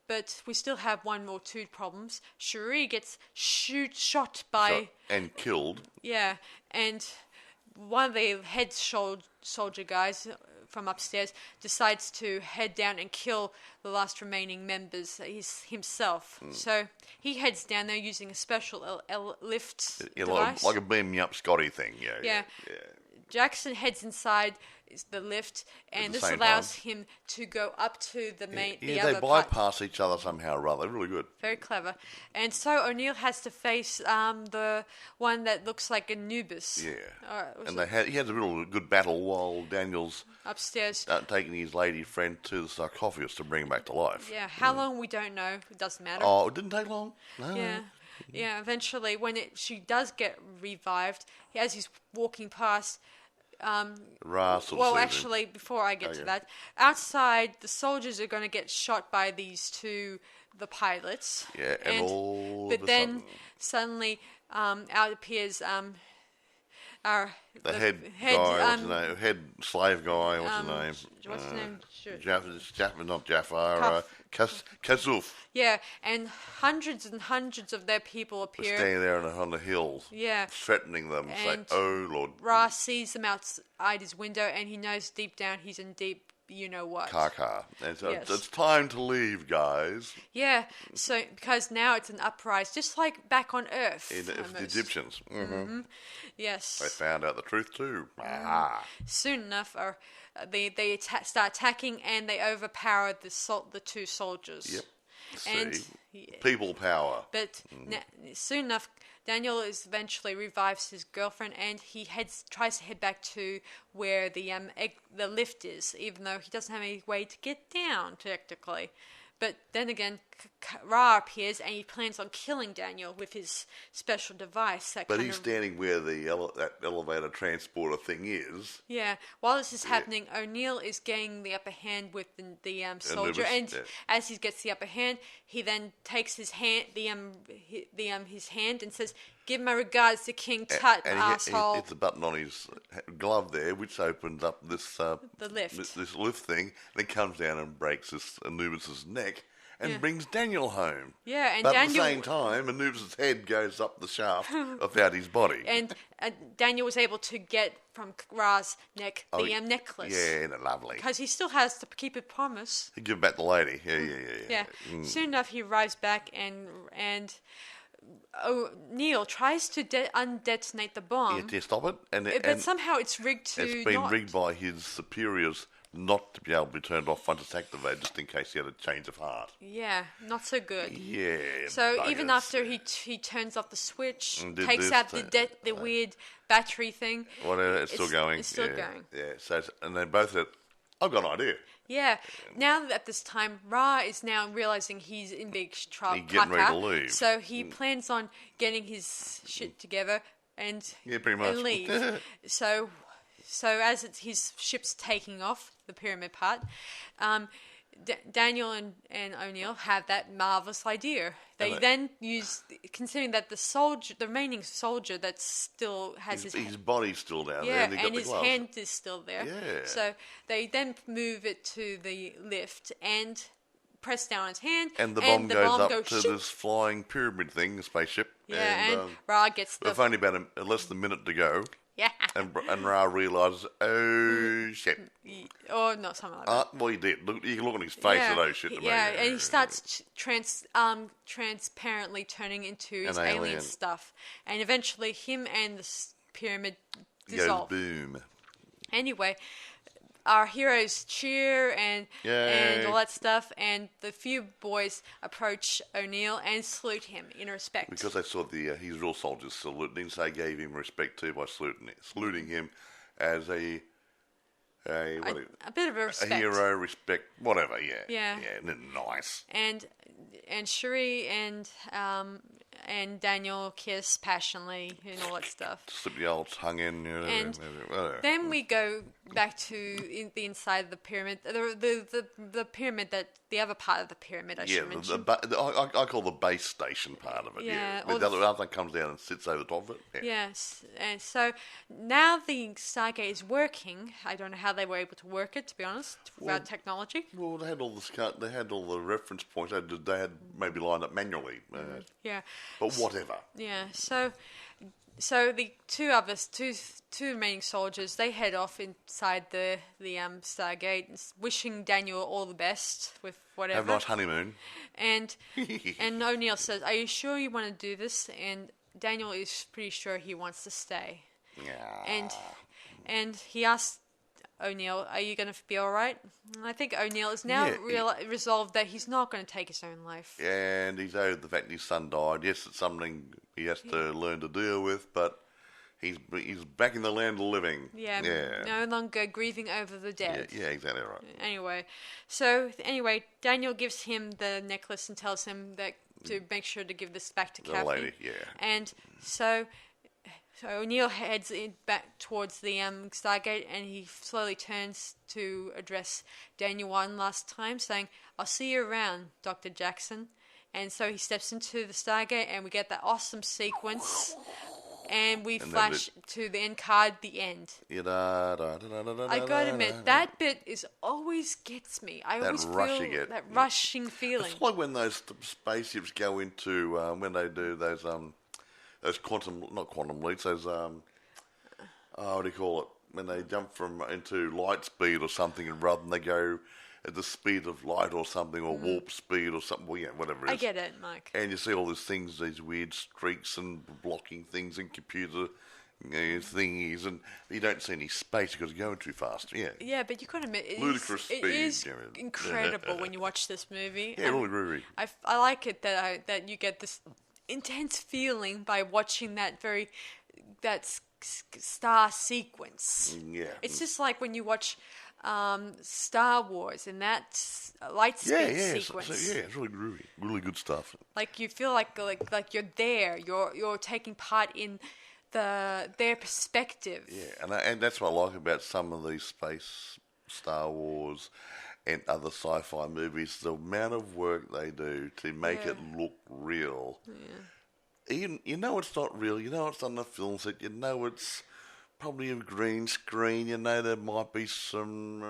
But we still have 1 or 2 problems. Shuri gets shot by... and killed. Yeah, and one of the head soldier guys from upstairs, decides to head down and kill the last remaining members himself. So he heads down there using a special lift device. Like a beam me up Scotty thing. Yeah. Jackson heads inside the lift, and this allows him to go up to the main. They bypass each other somehow or other. Really good. Very clever. And so O'Neill has to face the one that looks like Anubis. Yeah. And he has a real good battle while Daniel's upstairs taking his lady friend to the sarcophagus to bring him back to life. Yeah. How long we don't know. It doesn't matter. Oh, it didn't take long. No. Yeah. Yeah. Eventually, when she does get revived, as he's walking past. Actually, before I get to that, outside the soldiers are going to get shot by the pilots. Yeah, but then suddenly out appears the head guy, head slave guy. What's his name? Not Jafar. Kazuf. Yeah, and hundreds of their people appear. Standing there on the hill. Yeah. Threatening them. And say, oh, Lord. Ra sees them outside his window, and he knows deep down he's in deep, you-know-what. Car. And so it's time to leave, guys. Yeah, so because now it's an uprising, just like back on Earth. The Egyptians. Mm-hmm. Yes. They found out the truth, too. Soon enough, they start attacking, and they overpower the two soldiers. Yep. People power. But soon enough, Daniel eventually revives his girlfriend, and he tries to head back to where the lift is, even though he doesn't have any way to get down technically. But then again, Ra appears, and he plans on killing Daniel with his special device. But he's standing where that elevator transporter thing is. Yeah. While this is happening, O'Neill is getting the upper hand with the soldier, and as he gets the upper hand, he then takes his hand, his hand, and says, "Give my regards to King Tut, asshole." He hits a button on his glove there, which opens up this the lift. This lift thing, and it comes down and breaks Anubis's neck. And brings Daniel home. Yeah, but at the same time, Anubis' head goes up the shaft without his body. And Daniel was able to get from Ra's neck the necklace. Yeah, lovely. Because he still has to keep a promise. He give back the lady. Yeah. Soon enough, he arrives back, and O'Neill tries to undetonate the bomb. Yeah, to stop it. But somehow it's rigged to It's been rigged by his superiors not to be able to be turned off once it's activated, just in case he had a change of heart. Yeah, not so good. Yeah. So even after he turns off the switch, takes out the weird battery thing. Whatever, it's still going. It's still going. Yeah. So and they both said, "I've got an idea." Yeah. Now at this time, Ra is now realizing he's in big trouble. He's getting ready to leave. So he plans on getting his shit together and pretty much leave. So as his ship's taking off, the pyramid part, Daniel and O'Neill have that marvelous idea. They then use, considering that the remaining soldier that still has his body's still down there, and his hand is still there. Yeah. So they then move it to the lift and press down his hand, and the bomb goes up to this flying pyramid thing, the spaceship. Yeah, and Ra gets with only about less than a minute to go. Yeah. And Ra realises, oh shit. Or not something like that. Well, he did. You can look on his face at oh shit. And he starts transparently turning into his alien stuff. And eventually him and the pyramid dissolve. Goes boom. Anyway, our heroes cheer and all that stuff, and the few boys approach O'Neill and salute him in respect. Because they saw his real soldiers saluting, so they gave him respect too by saluting him as a bit of a respect. A hero, respect, whatever, yeah. Yeah. Nice. And Cherie and Daniel kiss passionately and all that stuff. Slip the old tongue in. And then we go back to the inside of the pyramid, the pyramid the other part of the pyramid. I should mention. I call the base station part of it. Yeah. The other thing comes down and sits over the top of it. Yeah. Yes. And so now the Stargate is working. I don't know how they were able to work it, to be honest, without technology. Well, they had all the reference points. They had maybe lined up manually. Yeah. But whatever. Yeah. So so the two remaining soldiers, they head off inside the Stargate, wishing Daniel all the best with whatever. Have a nice honeymoon. And O'Neill says, "Are you sure you want to do this?" And Daniel is pretty sure he wants to stay. Yeah. And he asks O'Neill, "Are you going to be all right?" And I think O'Neill is now resolved that he's not going to take his own life. And he's over the fact his son died. Yes, it's something he has to learn to deal with, but he's back in the land of the living. Yeah. No longer grieving over the dead. Yeah, exactly right. Anyway, Daniel gives him the necklace and tells him that to make sure to give this back to Kathy. The lady, yeah. And so O'Neill heads back towards the Stargate, and he slowly turns to address Daniel one last time, saying, "I'll see you around, Dr. Jackson." And so he steps into the Stargate, and we get that awesome sequence, and we flash to the end card, the end. I gotta admit, that bit always gets me. I always feel that rushing feeling. It's like when those spaceships go into, when they do those not quantum leaps, those, what do you call it? When they jump into light speed or something, and rather than they go at the speed of light or something, or warp speed or something, whatever it is. I get it, Mike. And you see all these things, these weird streaks and blocking things and computer thingies, and you don't see any space because you're going too fast. Yeah. Yeah, but you gotta admit, ludicrous speed. It is incredible when you watch this movie. Yeah, really groovy. I like it that you get this intense feeling by watching that star sequence. Yeah. It's just like when you watch Star Wars and that light speed sequence. It's really groovy, really good stuff. Like you feel like you're there. You're taking part in their perspective. Yeah, and that's what I like about some of these space Star Wars and other sci-fi movies, the amount of work they do to make it look real. Yeah. You know it's not real. You know it's on the film set. You know it's probably a green screen. You know there might be some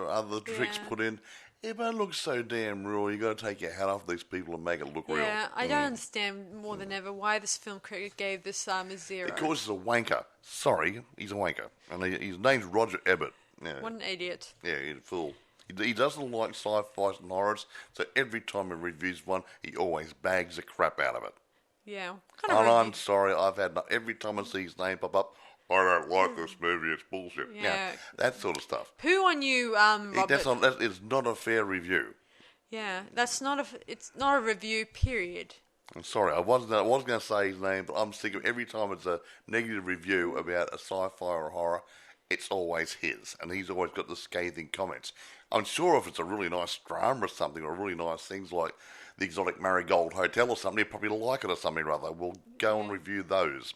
other tricks put in. Yeah, but it looks so damn real. You got to take your hat off these people and make it look real. Yeah, I don't understand more than ever why this film critic gave this a 0. Because he's a wanker. Sorry, he's a wanker, and his name's Roger Ebert. Yeah. What an idiot. Yeah, he's a fool. He doesn't like sci-fi and horrors, so every time he reviews one, he always bags the crap out of it. Yeah. I'm sorry, every time I see his name pop up, I don't like this movie, it's bullshit. Yeah. That sort of stuff. Poo on you, Robert. It's not a fair review. Yeah, it's not a review, period. I'm sorry, I was going to say his name, but I'm sick of every time it's a negative review about a sci-fi or a horror, it's always his, and he's always got the scathing comments. I'm sure if it's a really nice drama or something, or really nice things like the Exotic Marigold Hotel or something, he'd probably like it or something or other. We'll go and review those.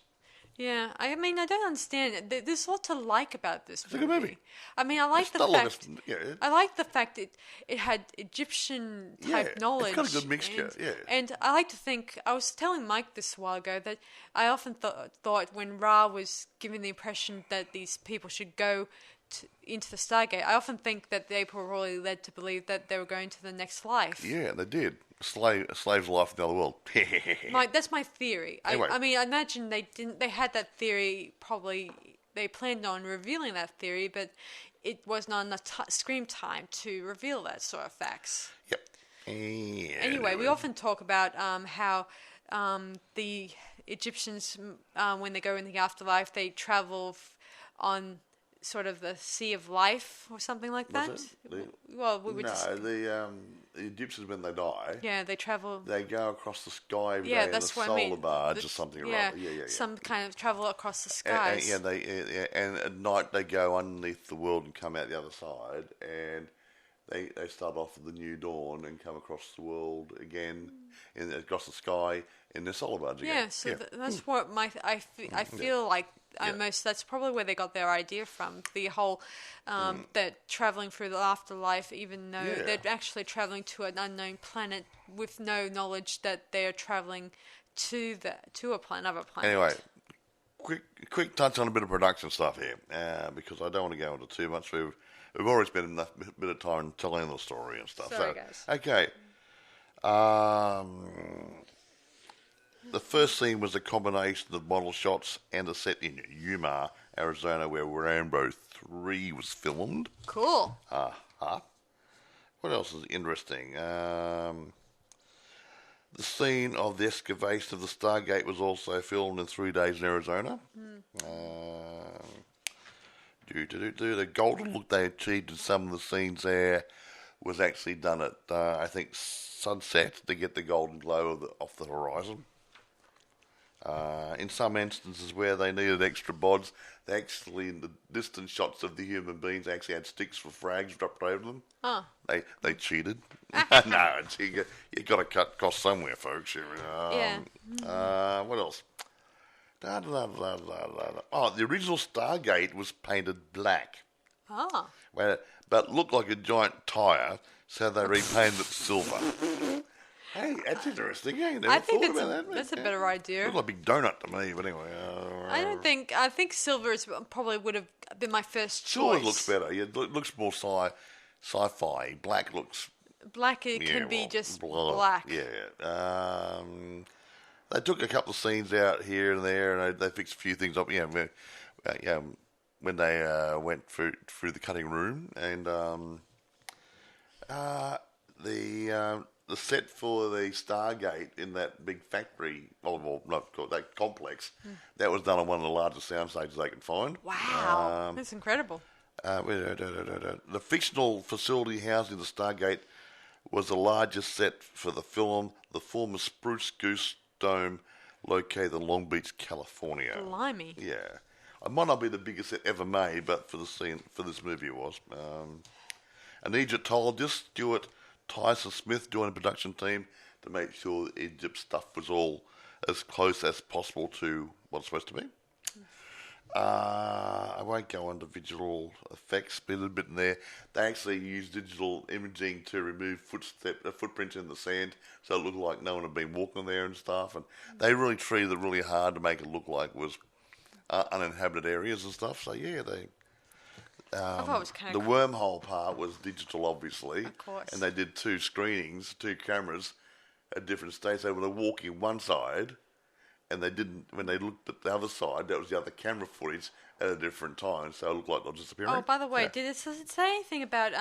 Yeah, I mean, I don't understand. There's a lot to like about this movie. It's a good movie. I mean, I like the fact it had Egyptian type knowledge. It's got a good mixture. And I like to think, I was telling Mike this a while ago that I often thought when Ra was giving the impression that these people should go into the Stargate, I often think that they were probably led to believe that they were going to the next life. Yeah, they did. Slave's life in the other world. That's my theory. Anyway. I mean, I imagine they had that theory, probably they planned on revealing that theory, but it was not enough screen time to reveal that sort of facts. Yep. Anyway, we often talk about how the Egyptians, when they go in the afterlife, they travel on sort of the Sea of Life or something like that. The Egyptians, when they die, they travel. They go across the sky every day in a solar barge or something. Yeah, some kind of travel across the skies. And at night they go underneath the world and come out the other side, and they start off with the new dawn and come across the world again, across the sky in their solar barge again. Yeah, so that's what I feel like. That's probably where they got their idea from. The whole that traveling through the afterlife, even though they're actually traveling to an unknown planet with no knowledge that they are traveling to another planet. Anyway, quick touch on a bit of production stuff here, because I don't want to go into too much. We've already spent enough bit of time telling the story and stuff. Sorry, guys. Okay. The first scene was a combination of model shots and a set in Yuma, Arizona, where Rambo 3 was filmed. Cool. What else is interesting? The scene of the excavation of the Stargate was also filmed in 3 days in Arizona. The golden look they achieved in some of the scenes there was actually done at, I think, sunset to get the golden glow off the horizon. In some instances where they needed extra bods, they actually, in the distant shots of the human beings, actually had sticks for frags dropped over them. Oh. They cheated. No, you got to cut costs somewhere, folks. What else? Oh, the original Stargate was painted black. Oh. But looked like a giant tyre, so they repainted it silver. Hey, that's interesting. I think that's a better idea. Looks like a big donut to me, but anyway. I think silver probably would have been my first choice. Silver looks better. It looks more sci-fi. Black looks... Black can be just black. Yeah. They took a couple of scenes out here and there, and they fixed a few things up. When they went through the cutting room, and the set for the Stargate in that big factory, that complex, that was done on one of the largest sound stages they could find. Wow, that's incredible. The fictional facility housing the Stargate was the largest set for the film, the former Spruce Goose Dome, located in Long Beach, California. Blimey. Yeah. It might not be the biggest set ever made, but for this movie it was. An Egyptologist, Stuart Tyson Smith, joined the production team to make sure the Egypt stuff was all as close as possible to what it's supposed to be. I won't go into visual effects, but a little bit in there. They actually used digital imaging to remove footprints in the sand, so it looked like no one had been walking there and stuff. And they really treated it really hard to make it look like it was uninhabited areas and stuff. So yeah, I thought it was kind of the wormhole part was digital, obviously, of course. And they did 2 screenings, 2 cameras at different stages. They were walking one side, and they didn't. When they looked at the other side, that was the other camera footage at a different time, so it looked like they were disappearing. Oh, by the way, does it say anything about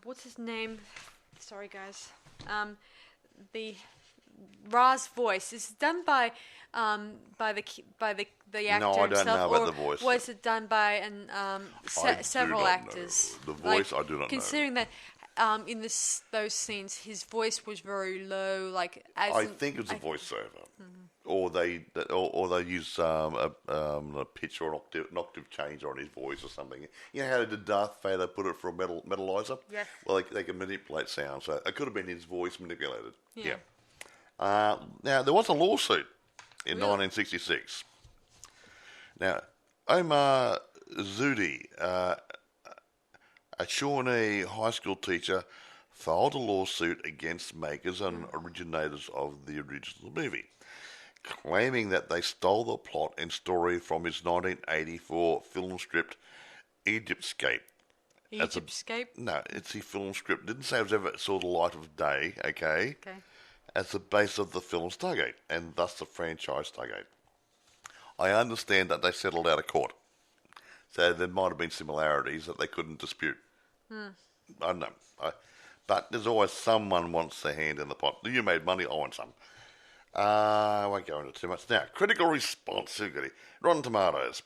what's his name? Sorry, guys. The Ra's voice is done by the actor No, I don't himself, know about the voice. Was it done by several actors? The voice, I do not know. Considering that in those scenes, his voice was very low. I think it was a voiceover, or they use a pitch or an octave change on his voice or something. You know how they did Darth Vader put it for a metalizer? Yeah. Well, they can manipulate sound, so it could have been his voice manipulated. Yeah. Now there was a lawsuit in 1966. Now, Omar Zudi, a Shawnee high school teacher, filed a lawsuit against makers and originators of the original movie, claiming that they stole the plot and story from his 1984 film script, Egyptscape. Egyptscape? No, it's the film script. Didn't say it was ever saw the light of day, okay? Okay. As the base of the film Stargate, and thus the franchise Stargate. I understand that they settled out of court, so there might have been similarities that they couldn't dispute. I don't know. But there's always someone wants their hand in the pot. You made money, I want some. I won't go into too much. Now, critical response. Rotten Tomatoes.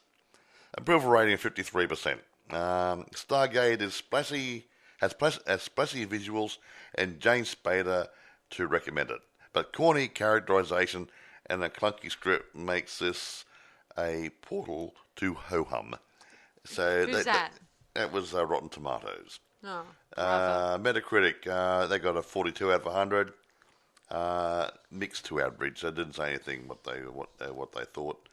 Approval rating of 53%. Stargate is splashy, has splashy visuals, and Jane Spader to recommend it. But corny characterization and a clunky script makes this a portal to ho-hum. So Who's that? That was Rotten Tomatoes. No. Metacritic, they got a 42 out of 100. Mixed to average. They didn't say anything what they thought.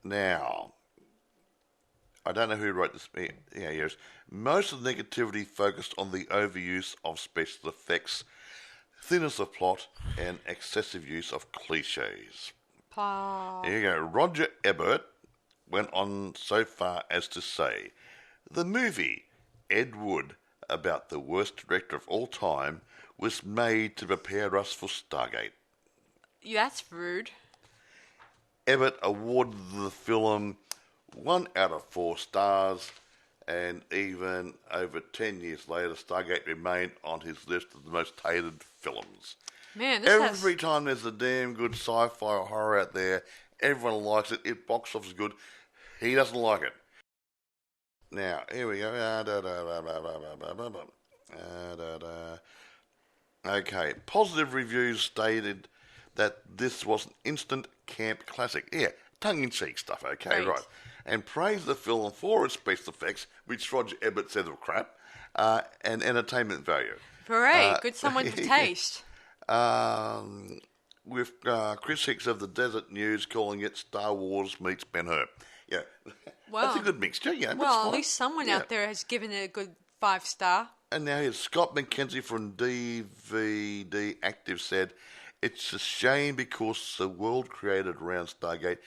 Now, I don't know who wrote this. Yeah, yes. Most of the negativity focused on the overuse of special effects, thinness of plot, and excessive use of cliches. There you go. Roger Ebert went on so far as to say, the movie, Ed Wood, about the worst director of all time was made to prepare us for Stargate. That's rude. Ebert awarded the film 1 out of 4 stars, and even over 10 years later, Stargate remained on his list of the most hated films. Man, Every time there's a damn good sci-fi or horror out there, everyone likes it. It box office is good. He doesn't like it. Now, here we go. Okay, positive reviews stated that this was an instant camp classic. Yeah, tongue-in-cheek stuff, okay, right. And praised the film for its special effects, which Roger Ebert said were crap, and entertainment value. Hooray, good someone for taste. With Chris Hicks of the Desert News calling it Star Wars meets Ben-Hur. Yeah, well, that's a good mixture. Yeah, well, at least someone out there has given it a good 5-star. And now here's Scott McKenzie from DVD Active said, it's a shame because the world created around Stargate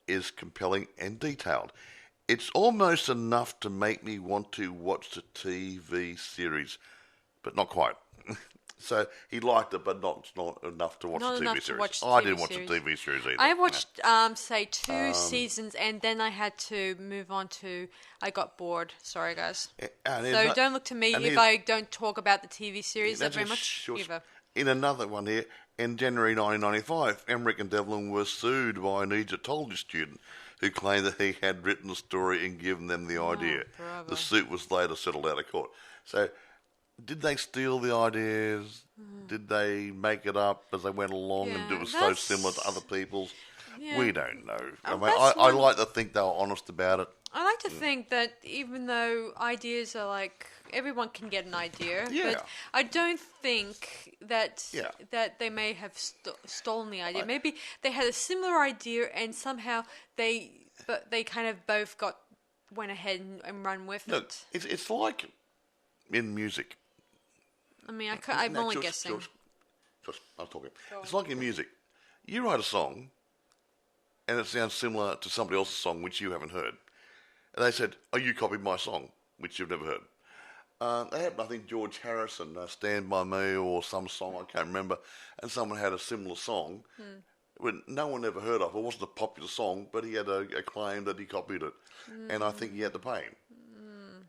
is compelling and detailed. It's almost enough to make me want to watch the TV series, but not quite. So he liked it, but not enough to watch the TV series. I didn't watch the TV series either. I watched, say, 2 seasons, and then I had to move on to. I got bored. Sorry, guys. So don't look to me if I don't talk about the TV series that very much either. In another one here, in January 1995, Emmerich and Devlin were sued by an Egyptology student who claimed that he had written the story and given them the idea. Bravo. The suit was later settled out of court. So, did they steal the ideas? Did they make it up as they went along and it was so similar to other people's? Yeah. We don't know. I like to think they were honest about it. I like to think that even though ideas are like, everyone can get an idea, but I don't think that that they may have stolen the idea. Maybe they had a similar idea and somehow they kind of both went ahead and run with it. It's like in music. I mean, I'm only guessing. I'm talking. It's like in music. You write a song, and it sounds similar to somebody else's song which you haven't heard. And they said, "Oh, you copied my song, which you've never heard." They had, I think, George Harrison, "Stand By Me" or some song, I can't remember, and someone had a similar song, when no one ever heard of. It wasn't a popular song, but he had a claim that he copied it, and I think he had to pay him.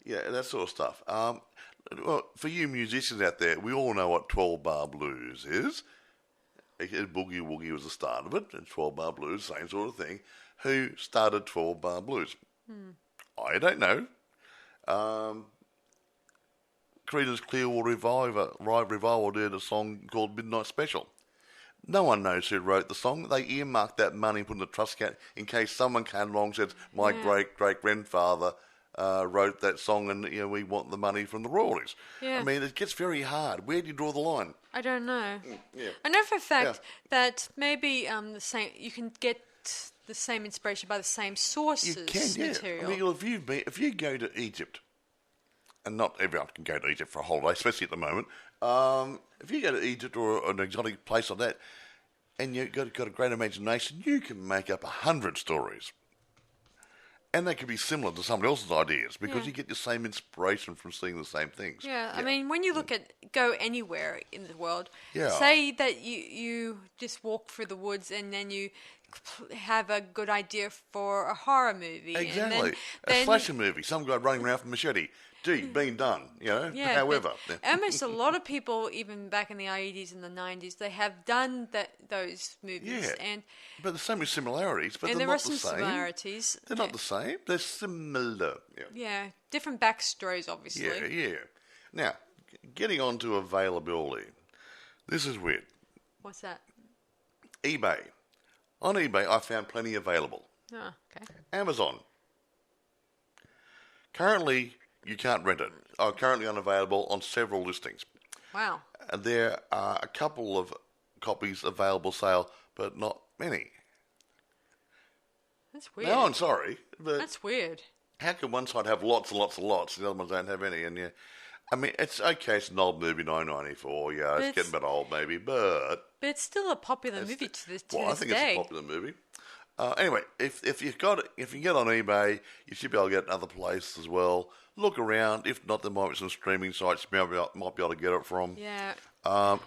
Yeah, that sort of stuff. Well, for you musicians out there, we all know what 12-bar blues is. Boogie Woogie was the start of it, and 12-bar blues, same sort of thing. Who started 12-bar blues? I don't know. Creedence Clearwater Revival did a song called Midnight Special. No one knows who wrote the song. They earmarked that money and put in the trust account in case someone came along and said, my great-great-grandfather wrote that song and we want the money from the royalties. Yeah. I mean, it gets very hard. Where do you draw the line? I don't know. I know for a fact that maybe you can get the same inspiration by the same sources. You can, material. I mean, if you go to Egypt, and not everyone can go to Egypt for a holiday, especially at the moment. If you go to Egypt or an exotic place like that, and you've got a great imagination, you can make up 100 stories. And they could be similar to somebody else's ideas because you get the same inspiration from seeing the same things. Yeah, I mean, when you look at go anywhere in the world, say that you just walk through the woods and then you have a good idea for a horror movie. Exactly. And then, a slasher movie, some guy running around with a machete. Been done, however. Almost a lot of people, even back in the 80s and the 90s, they have done those movies. Yeah, but there's so many similarities, but they're not the same. And there are some similarities. They're not the same. They're similar. Yeah, different backstories, obviously. Yeah. Now, getting on to availability. This is weird. What's that? eBay. On eBay, I found plenty available. Oh, okay. Amazon. Currently, you can't rent it. Currently unavailable on several listings. Wow. There are a couple of copies available sale, but not many. That's weird. No, I'm sorry. But that's weird. How can one side have lots and lots and lots, and the other ones don't have any? And I mean, it's okay. It's an old movie, 1994. Yeah, it's getting a bit old, maybe, but it's still a popular movie to this day. I think it's a popular movie. Anyway, if you get on eBay, you should be able to get it in other places as well. look around. If not, there might be some streaming sites you might be able to get it from. Yeah.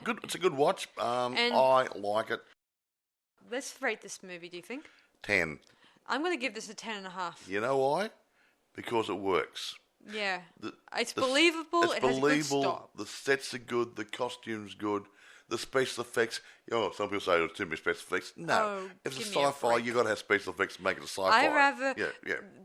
Good. It's a good watch. And I like it. Let's rate this movie, do you think? 10. I'm going to give this a 10.5. You know why? Because it works. Yeah. It's believable. It has a good stop. The sets are good. The costume's good. The special effects. Some people say it's too many special effects. No. If it's sci-fi, you got to have special effects to make it a sci-fi. I rather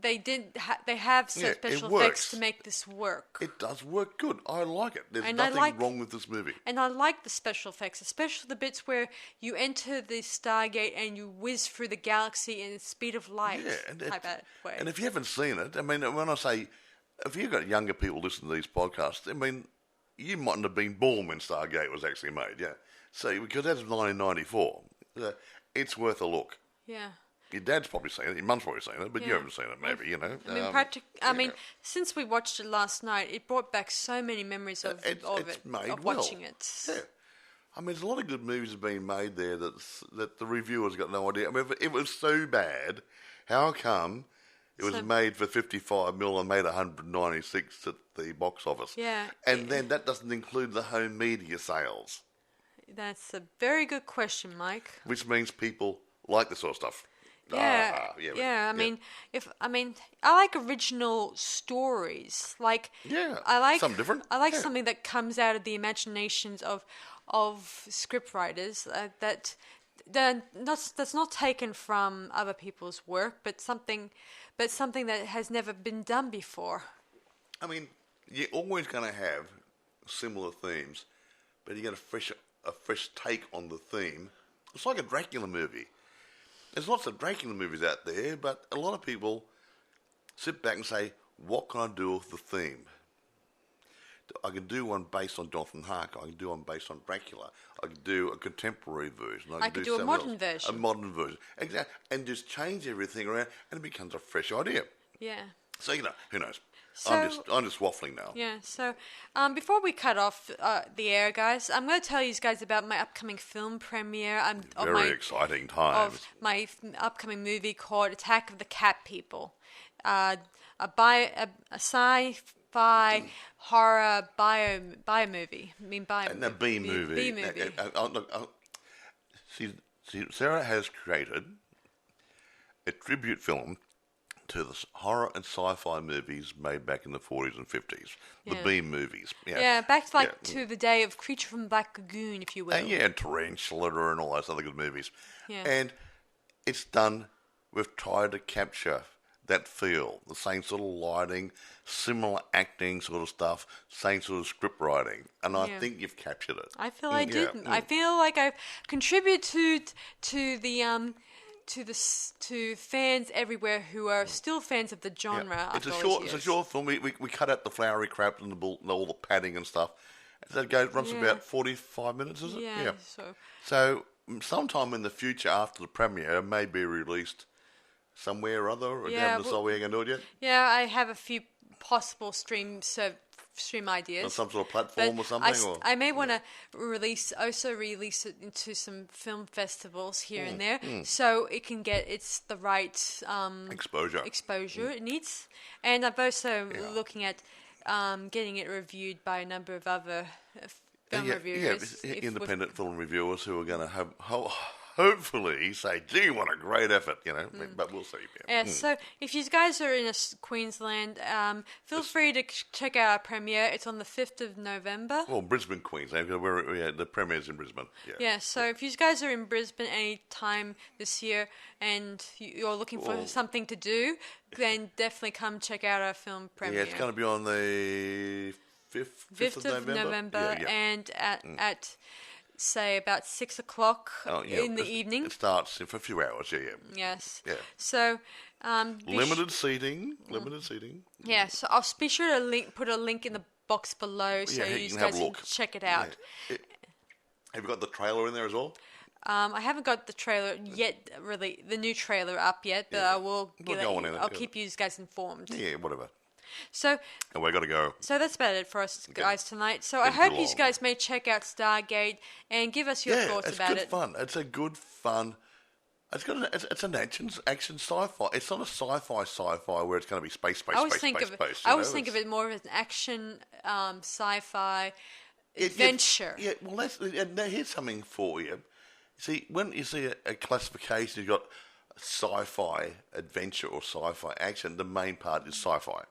they have special effects to make this work. It does work good. I like it. There's nothing wrong with this movie. And I like the special effects, especially the bits where you enter the Stargate and you whiz through the galaxy in the speed of light. Yeah, and if you haven't seen it, I mean, when I say, if you've got younger people listening to these podcasts, I mean, you mightn't have been born when Stargate was actually made, yeah. So, because that's 1994, it's worth a look. Yeah. Your dad's probably seen it, your mum's probably seen it, but you haven't seen it, maybe, you know. I mean, since we watched it last night, it brought back so many memories of watching it. Yeah. I mean, there's a lot of good movies have been made there that the reviewers got no idea. I mean, if it was so bad, how come it was made for 55 mil and made 196 at the box office? Yeah. And then that doesn't include the home media sales. That's a very good question, Mike. Which means people like this sort of stuff. Yeah. I mean, I like original stories. Like, I like something different. I like something that comes out of the imaginations of scriptwriters that's not taken from other people's work, but something that has never been done before. I mean, you're always going to have similar themes, but you get a fresh take on the theme. It's like a Dracula movie. There's lots of Dracula movies out there, but a lot of people sit back and say, what can I do with the theme? I can do one based on Jonathan Harker. I can do one based on Dracula. I can do a contemporary version. I can do a modern version. A modern version. Exactly. And just change everything around, and it becomes a fresh idea. Yeah. So, who knows? So, I'm just waffling now. Yeah, so before we cut off the air, guys, I'm going to tell you guys about my upcoming film premiere. Very exciting time. Of my upcoming movie called Attack of the Cat People. A sci-fi horror bio movie. And a B movie. B movie. See, Sarah has created a tribute film to the horror and sci-fi movies made back in the 40s and 50s. The B movies. Yeah, back to the day of Creature from the Black Lagoon, if you will. And Tarantula and all those other good movies. Yeah. And it's done, we've tried to capture that feel, the same sort of lighting, similar acting sort of stuff, same sort of script writing. And I think you've captured it. I feel I did. I feel like I've contributed to the... To fans everywhere who are still fans of the genre. It's a short film. We cut out the flowery crap and all the padding and stuff. So it runs about 45 minutes, is it? Yeah. So sometime in the future, after the premiere, it may be released somewhere or other. Or you haven't decided where you're going to do it yet? Yeah, I have a few possible stream ideas. On some sort of platform or something? I may want to release it into some film festivals here and there, so it can get the right exposure it needs. And I'm also looking at getting it reviewed by a number of other film reviewers. Independent film reviewers who are going to have... hopefully say, gee, what a great effort, but we'll see. So if you guys are in Queensland, feel free to check out our premiere. It's on the 5th of November. Well, Brisbane, Queensland, because the premiere's in Brisbane. So if you guys are in Brisbane any time this year and you're looking for something to do, then definitely come check out our film premiere. Yeah, it's going to be on the 5th of November. And at say about 6 o'clock in the evening. It starts for a few hours, Yes. Yeah. So, limited seating. Yeah, so I'll be sure to put a link in the box below so you guys can check it out. Yeah. Have you got the trailer in there as well? I haven't got the trailer yet, really, the new trailer up yet, but I will. I'll keep you guys informed. Yeah, whatever. So, and we got to go. So that's about it for us guys tonight. So I hope you guys may check out Stargate and give us your thoughts about it. It's good fun. It's a good fun. It's an action sci-fi. It's not a sci-fi where it's going to be space. I always think of it more as an action sci-fi adventure. Yeah. Well, now here's something for you. See, when you see a classification, you've got sci-fi adventure or sci-fi action. The main part is sci-fi.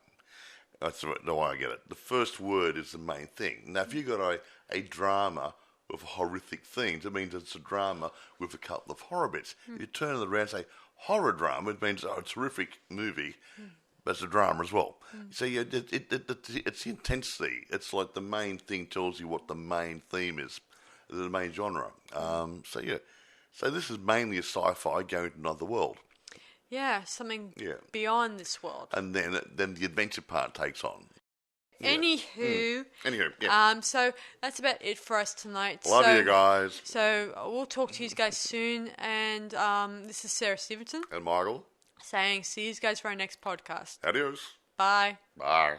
That's the way I get it. The first word is the main thing. Now, if you've got a drama with horrific themes, it means it's a drama with a couple of horror bits. You turn it around and say horror drama, it means a terrific movie, but it's a drama as well. So it's the intensity. It's like the main thing tells you what the main theme is, the main genre. So this is mainly a sci-fi going to another world. Yeah, something beyond this world. And then the adventure part takes on. Anywho, yeah. So that's about it for us tonight. Love you guys. So we'll talk to you guys soon. And this is Sarah Stephenson. And Michael. Saying see you guys for our next podcast. Adios. Bye. Bye.